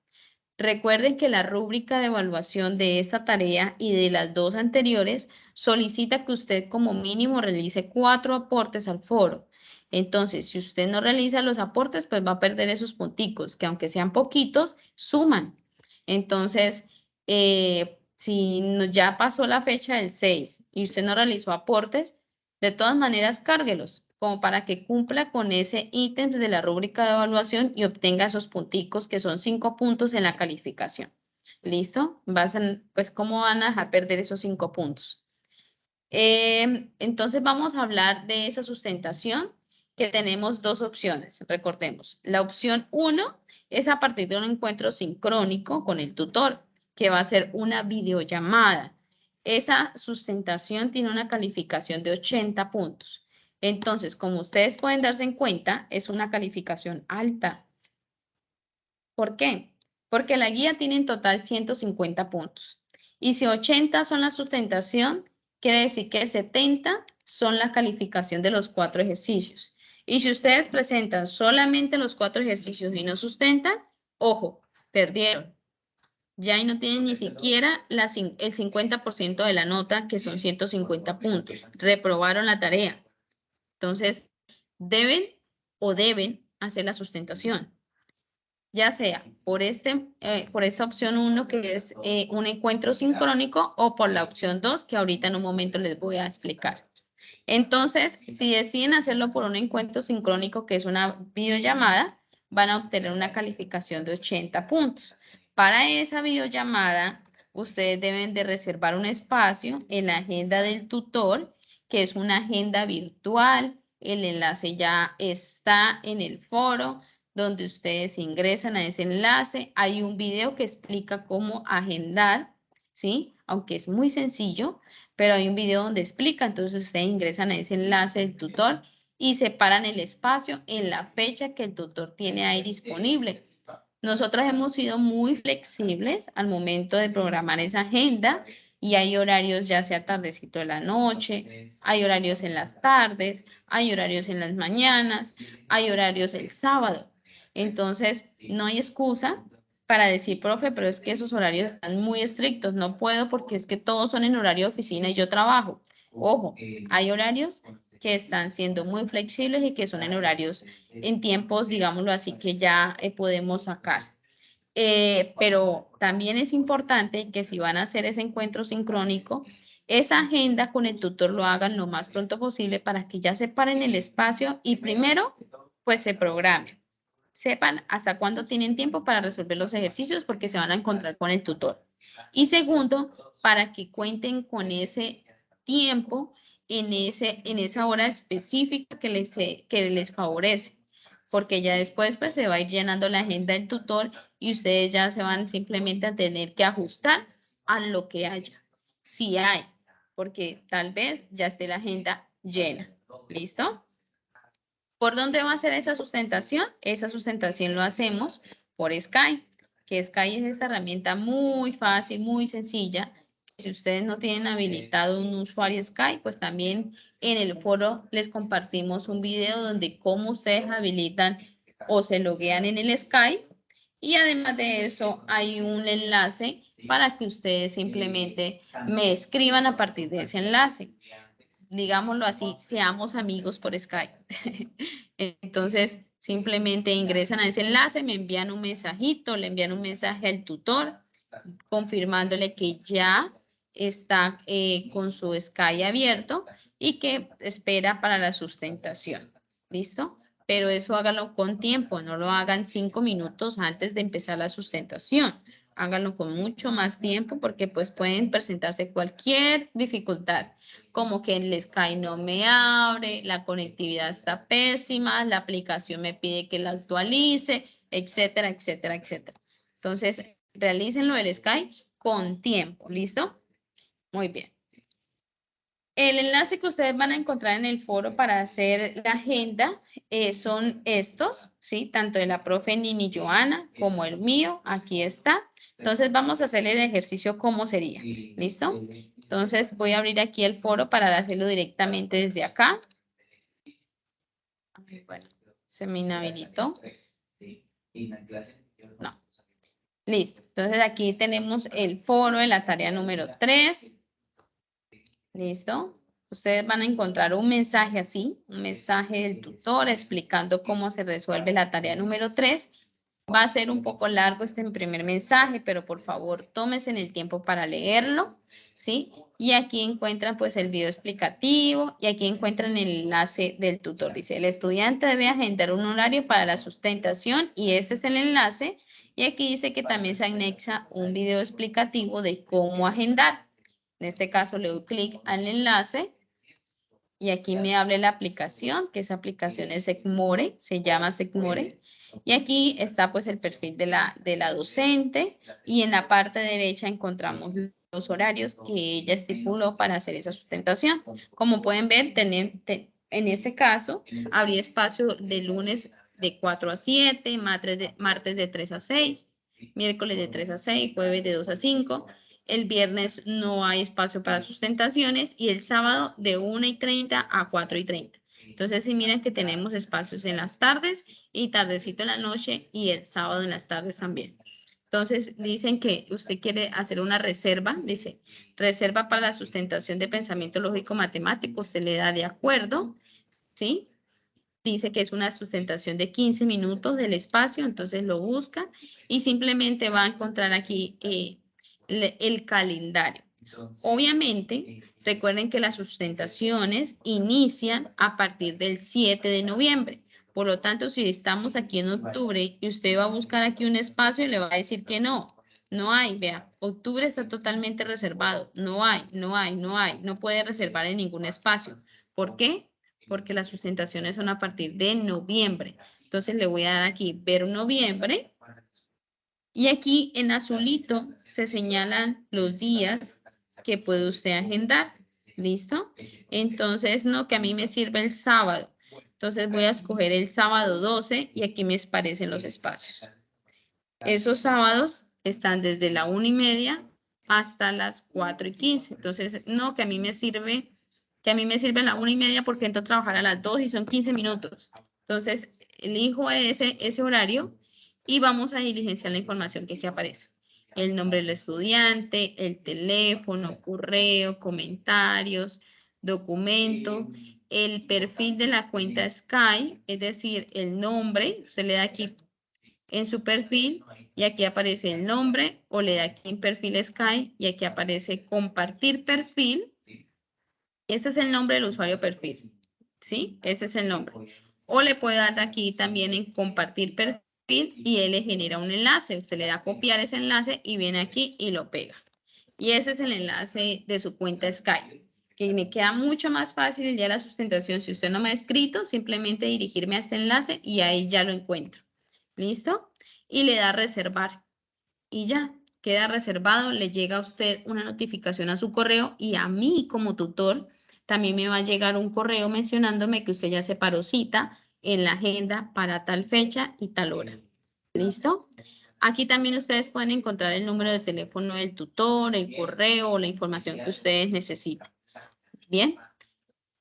Recuerden que la rúbrica de evaluación de esta tarea y de las dos anteriores solicita que usted como mínimo realice 4 aportes al foro. Entonces, si usted no realiza los aportes, pues va a perder esos punticos, que aunque sean poquitos, suman. Entonces, si ya pasó la fecha del 6 y usted no realizó aportes, de todas maneras, cárguelos, como para que cumpla con ese ítem de la rúbrica de evaluación y obtenga esos punticos que son 5 puntos en la calificación. ¿Listo? Pues, ¿cómo van a dejar perder esos 5 puntos? Entonces, vamos a hablar de esa sustentación, que tenemos dos opciones, recordemos. La opción 1 es a partir de un encuentro sincrónico con el tutor, que va a ser una videollamada. Esa sustentación tiene una calificación de 80 puntos. Entonces, como ustedes pueden darse en cuenta, es una calificación alta. ¿Por qué? Porque la guía tiene en total 150 puntos. Y si 80 son la sustentación, quiere decir que 70 son la calificación de los 4 ejercicios. Y si ustedes presentan solamente los 4 ejercicios y no sustentan, ojo, perdieron. Ya ahí no tienen ni siquiera el 50% de la nota, que son 150 puntos. Reprobaron la tarea. Entonces, deben hacer la sustentación, ya sea por esta opción 1, que es un encuentro sincrónico, o por la opción 2, que ahorita en un momento les voy a explicar. Entonces, si deciden hacerlo por un encuentro sincrónico, que es una videollamada, van a obtener una calificación de 80 puntos. Para esa videollamada, ustedes deben de reservar un espacio en la agenda del tutor, que es una agenda virtual. El enlace ya está en el foro, donde ustedes ingresan a ese enlace. Hay un video que explica cómo agendar, ¿sí? Aunque es muy sencillo, pero hay un video donde explica, entonces ustedes ingresan a ese enlace del tutor y separan el espacio en la fecha que el tutor tiene ahí disponible. Nosotros hemos sido muy flexibles al momento de programar esa agenda y hay horarios ya sea tardecito de la noche, hay horarios en las tardes, hay horarios en las mañanas, hay horarios el sábado. Entonces, no hay excusa para decir, profe, pero es que esos horarios están muy estrictos, no puedo porque es que todos son en horario de oficina y yo trabajo. Ojo, hay horarios que están siendo muy flexibles y que son en horarios, en tiempos, digámoslo así, que ya podemos sacar. Pero también es importante que si van a hacer ese encuentro sincrónico, esa agenda con el tutor lo hagan lo más pronto posible para que ya separen el espacio y primero, pues se programen. Sepan hasta cuándo tienen tiempo para resolver los ejercicios porque se van a encontrar con el tutor. Y segundo, para que cuenten con ese tiempo en esa hora específica que les favorece, porque ya después pues se va a ir llenando la agenda del tutor y ustedes ya se van simplemente a tener que ajustar a lo que haya, si hay, porque tal vez ya esté la agenda llena. ¿Listo? ¿Por dónde va a ser esa sustentación? Esa sustentación lo hacemos por Skype, que Skype es esta herramienta muy fácil, muy sencilla. Si ustedes no tienen habilitado un usuario Skype, pues también en el foro les compartimos un video donde cómo ustedes habilitan o se loguean en el Skype. Y además de eso, hay un enlace para que ustedes simplemente me escriban a partir de ese enlace. Digámoslo así, seamos amigos por Skype. Entonces, simplemente ingresan a ese enlace, me envían un mensajito, le envían un mensaje al tutor, confirmándole que ya está con su Skype abierto y que espera para la sustentación. ¿Listo? Pero eso háganlo con tiempo, no lo hagan 5 minutos antes de empezar la sustentación. Háganlo con mucho más tiempo porque pues pueden presentarse cualquier dificultad, como que el Skype no me abre, la conectividad está pésima, la aplicación me pide que la actualice, etcétera, etcétera, etcétera. Entonces, realícenlo el Skype con tiempo. ¿Listo? Muy bien. El enlace que ustedes van a encontrar en el foro para hacer la agenda son estos, ¿sí? Tanto de la profe Nini Joana como el mío, aquí está. Entonces vamos a hacer el ejercicio cómo sería, ¿listo? Entonces voy a abrir aquí el foro para hacerlo directamente desde acá. Bueno, se me inhabilitó. No. Listo. Entonces aquí tenemos el foro de la tarea número 3. ¿Listo? Ustedes van a encontrar un mensaje así, un mensaje del tutor explicando cómo se resuelve la tarea número 3. Va a ser un poco largo este primer mensaje, pero por favor tómense el tiempo para leerlo, ¿sí? Y aquí encuentran pues el video explicativo y aquí encuentran el enlace del tutor. Dice, el estudiante debe agendar un horario para la sustentación y ese es el enlace. Y aquí dice que también se anexa un video explicativo de cómo agendar. En este caso le doy clic al enlace y aquí me abre la aplicación, que esa aplicación es Secmore, se llama Secmore. Y aquí está pues el perfil de la docente y en la parte derecha encontramos los horarios que ella estipuló para hacer esa sustentación. Como pueden ver, en este caso, habría espacio de lunes de 4 a 7, martes de 3 a 6, miércoles de 3 a 6, jueves de 2 a 5. El viernes no hay espacio para sustentaciones y el sábado de 1:30 a 4:30. Entonces, si miren que tenemos espacios en las tardes y tardecito en la noche y el sábado en las tardes también. Entonces, dicen que usted quiere hacer una reserva, dice, reserva para la sustentación de pensamiento lógico matemático, usted le da de acuerdo, ¿sí? Dice que es una sustentación de 15 minutos del espacio, entonces lo busca y simplemente va a encontrar aquí el calendario. Obviamente, recuerden que las sustentaciones inician a partir del 7 de noviembre. Por lo tanto, si estamos aquí en octubre y usted va a buscar aquí un espacio, le va a decir que no. No hay, vea, octubre está totalmente reservado. No hay, no hay, no hay. No puede reservar en ningún espacio. ¿Por qué? Porque las sustentaciones son a partir de noviembre. Entonces le voy a dar aquí ver noviembre. Y aquí en azulito se señalan los días que puede usted agendar. ¿Listo? Entonces, no, que a mí me sirve el sábado. Entonces voy a escoger el sábado 12 y aquí me aparecen los espacios. Esos sábados están desde la 1:30 hasta las 4:15. Entonces, no, que a mí me sirve la 1:30 porque entro a trabajar a las 2 y son 15 minutos. Entonces, elijo ese horario y vamos a diligenciar la información que aquí aparece. El nombre del estudiante, el teléfono, correo, comentarios, documento, el perfil de la cuenta Sky, es decir, el nombre, usted le da aquí en su perfil y aquí aparece el nombre o le da aquí en perfil Sky y aquí aparece compartir perfil. Ese es el nombre del usuario perfil, ¿sí? Ese es el nombre. O le puede dar aquí también en compartir perfil y él le genera un enlace. Usted le da a copiar ese enlace y viene aquí y lo pega. Y ese es el enlace de su cuenta Skype, que me queda mucho más fácil el día de la sustentación. Si usted no me ha escrito, simplemente dirigirme a este enlace y ahí ya lo encuentro. ¿Listo? Y le da reservar. Y ya, queda reservado, le llega a usted una notificación a su correo y a mí como tutor también me va a llegar un correo mencionándome que usted ya separó cita en la agenda para tal fecha y tal hora. ¿Listo? Aquí también ustedes pueden encontrar el número de teléfono del tutor, el correo o la información que ustedes necesitan. Bien,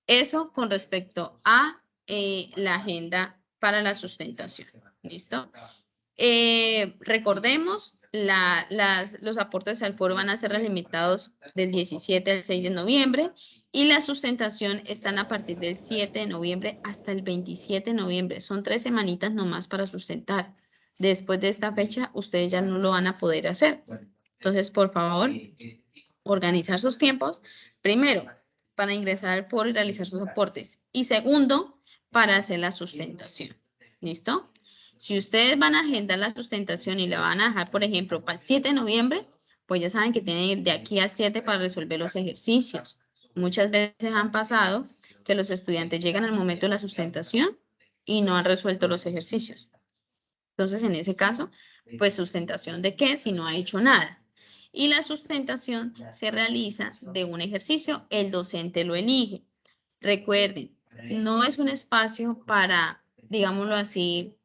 eso con respecto a la agenda para la sustentación. ¿Listo? Recordemos, los aportes al foro van a ser limitados del 17 al 6 de noviembre y la sustentación están a partir del 7 de noviembre hasta el 27 de noviembre. Son 3 semanitas nomás para sustentar. Después de esta fecha, ustedes ya no lo van a poder hacer. Entonces, por favor, organizar sus tiempos. Primero, para ingresar al foro y realizar sus aportes. Y segundo, para hacer la sustentación. ¿Listo? Si ustedes van a agendar la sustentación y la van a dejar, por ejemplo, para el 7 de noviembre, pues ya saben que tienen de aquí al 7 para resolver los ejercicios. Muchas veces han pasado que los estudiantes llegan al momento de la sustentación y no han resuelto los ejercicios. Entonces, en ese caso, pues sustentación de qué si no ha hecho nada. Y la sustentación se realiza de un ejercicio, el docente lo elige. Recuerden, no es un espacio para, digámoslo así,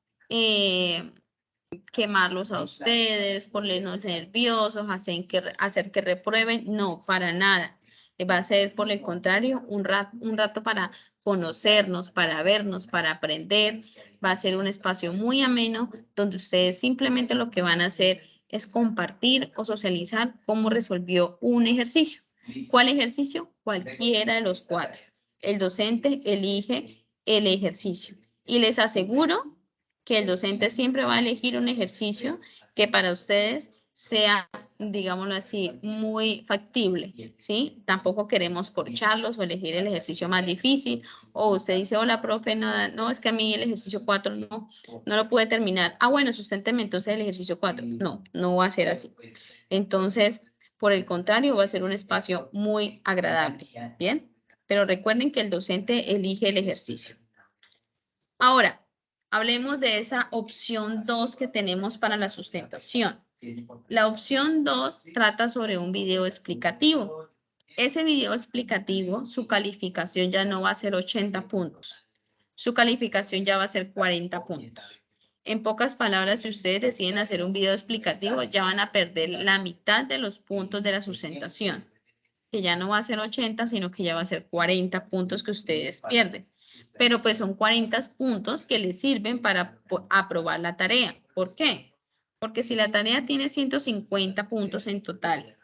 quemarlos a ustedes, ponerlos nerviosos, hacer que reprueben, no, para nada. Va a ser, por el contrario, un rato para conocernos, para vernos, para aprender. Va a ser un espacio muy ameno donde ustedes simplemente lo que van a hacer es compartir o socializar cómo resolvió un ejercicio. ¿Cuál ejercicio? Cualquiera de los 4. El docente elige el ejercicio y les aseguro que el docente siempre va a elegir un ejercicio que para ustedes sea, digámoslo así, muy factible, ¿sí? Tampoco queremos corcharlos o elegir el ejercicio más difícil, o usted dice, hola, profe, no, es que a mí el ejercicio 4 no lo pude terminar. Ah, bueno, susténteme entonces el ejercicio 4. No va a ser así. Entonces, por el contrario, va a ser un espacio muy agradable, ¿bien? Pero recuerden que el docente elige el ejercicio. Ahora, hablemos de esa opción 2 que tenemos para la sustentación. La opción 2 trata sobre un video explicativo. Ese video explicativo, su calificación ya no va a ser 80 puntos. Su calificación ya va a ser 40 puntos. En pocas palabras, si ustedes deciden hacer un video explicativo, ya van a perder la mitad de los puntos de la sustentación, que ya no va a ser 80, sino que ya va a ser 40 puntos que ustedes pierden. Pero pues son 40 puntos que les sirven para aprobar la tarea. ¿Por qué? Porque si la tarea tiene 150 puntos en total,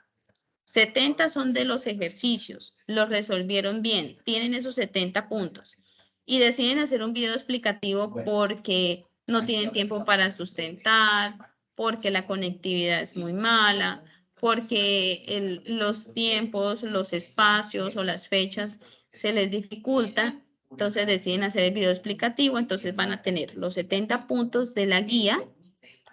70 son de los ejercicios, los resolvieron bien, tienen esos 70 puntos y deciden hacer un video explicativo porque no tienen tiempo para sustentar, porque la conectividad es muy mala, porque los tiempos, los espacios o las fechas se les dificulta. Entonces deciden hacer el video explicativo, entonces van a tener los 70 puntos de la guía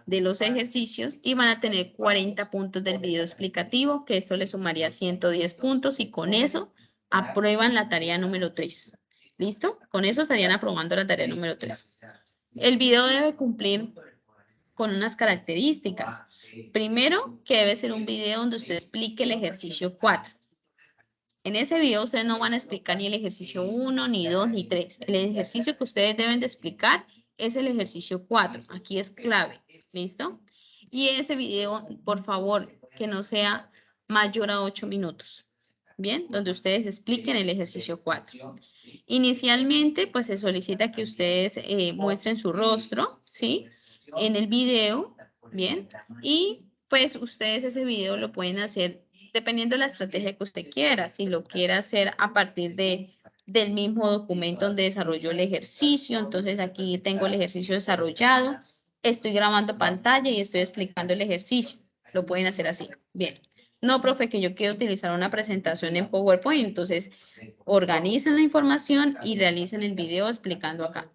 de los ejercicios y van a tener 40 puntos del video explicativo, que esto le sumaría 110 puntos y con eso aprueban la tarea número 3. ¿Listo? Con eso estarían aprobando la tarea número 3. El video debe cumplir con unas características. Primero, que debe ser un video donde usted explique el ejercicio 4. En ese video ustedes no van a explicar ni el ejercicio 1, ni 2, ni 3. El ejercicio que ustedes deben de explicar es el ejercicio 4. Aquí es clave. ¿Listo? Y ese video, por favor, que no sea mayor a 8 minutos. Bien, donde ustedes expliquen el ejercicio 4. Inicialmente, pues se solicita que ustedes muestren su rostro, ¿sí? En el video, ¿bien? Y pues ustedes ese video lo pueden hacer dependiendo de la estrategia que usted quiera. Si lo quiere hacer a partir del mismo documento donde desarrolló el ejercicio, entonces aquí tengo el ejercicio desarrollado, estoy grabando pantalla y estoy explicando el ejercicio. Lo pueden hacer así. Bien. No, profe, que yo quiero utilizar una presentación en PowerPoint, entonces organizan la información y realicen el video explicando acá.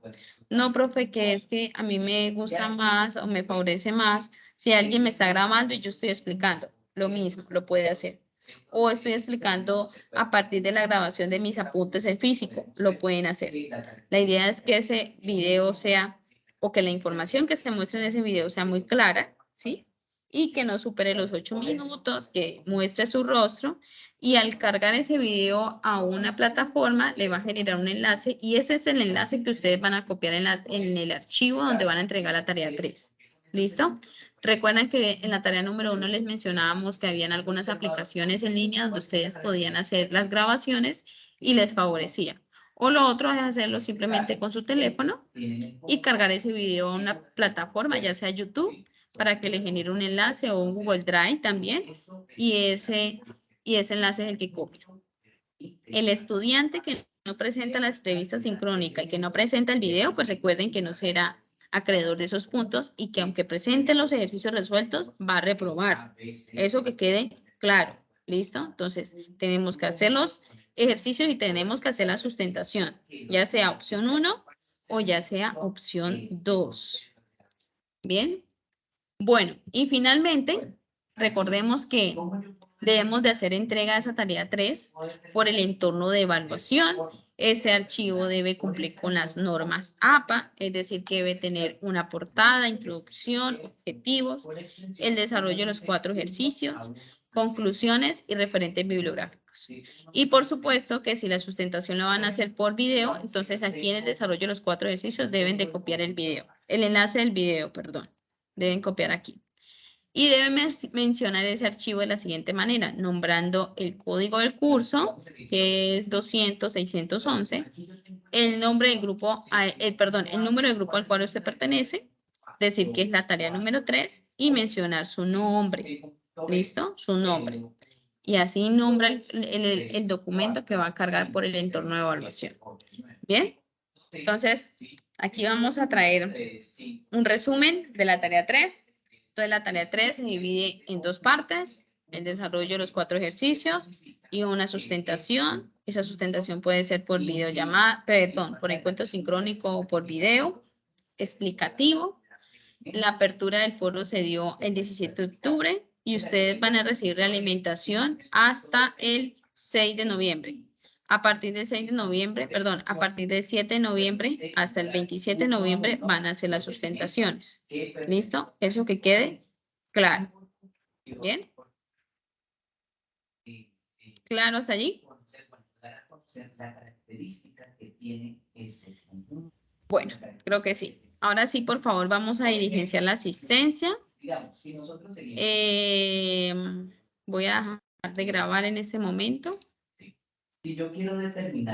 No, profe, que es que a mí me gusta más o me favorece más si alguien me está grabando y yo estoy explicando. Lo mismo, lo puede hacer. O estoy explicando a partir de la grabación de mis apuntes en físico, lo pueden hacer. La idea es que ese video sea, o que la información que se muestre en ese video sea muy clara, ¿sí? Y que no supere los 8 minutos, que muestre su rostro y al cargar ese video a una plataforma le va a generar un enlace y ese es el enlace que ustedes van a copiar en el archivo donde van a entregar la tarea 3. ¿Listo? Recuerden que en la tarea número 1 les mencionábamos que habían algunas aplicaciones en línea donde ustedes podían hacer las grabaciones y les favorecía. O lo otro es hacerlo simplemente con su teléfono y cargar ese video a una plataforma, ya sea YouTube, para que le genere un enlace o un Google Drive también y ese enlace es el que copia. El estudiante que no presenta la entrevista sincrónica y que no presenta el video, pues recuerden que no será acreedor de esos puntos y que aunque presente los ejercicios resueltos, va a reprobar. Eso que quede claro. ¿Listo? Entonces, tenemos que hacer los ejercicios y tenemos que hacer la sustentación, ya sea opción 1 o ya sea opción 2. ¿Bien? Bueno, y finalmente, recordemos que debemos de hacer entrega de esa tarea 3 por el entorno de evaluación. Ese archivo debe cumplir con las normas APA, es decir, que debe tener una portada, introducción, objetivos, el desarrollo de los 4 ejercicios conclusiones y referentes bibliográficos. Y por supuesto que si la sustentación la van a hacer por video, entonces aquí en el desarrollo de los 4 ejercicios deben de copiar el video, el enlace del video, perdón, deben copiar aquí. Y deben mencionar ese archivo de la siguiente manera, nombrando el código del curso, que es 200-611, el nombre del grupo, el número del grupo al cual usted pertenece, decir que es la tarea número 3 y mencionar su nombre. ¿Listo? Su nombre. Y así nombra el documento que va a cargar por el entorno de evaluación. ¿Bien? Entonces, aquí vamos a traer un resumen de la tarea 3. Entonces, la tarea 3 se divide en 2 partes, el desarrollo de los 4 ejercicios y una sustentación. Esa sustentación puede ser por videollamada, perdón, por encuentro sincrónico o por video explicativo. La apertura del foro se dio el 17 de octubre y ustedes van a recibir la alimentación hasta el 6 de noviembre. A partir del 6 de noviembre, perdón, a partir del 7 de noviembre hasta el 27 de noviembre van a hacer las sustentaciones. ¿Listo? Eso que quede claro. ¿Bien? ¿Claro hasta allí? Bueno, creo que sí. Ahora sí, por favor, vamos a diligenciar la asistencia. Voy a dejar de grabar en este momento. Si yo quiero determinar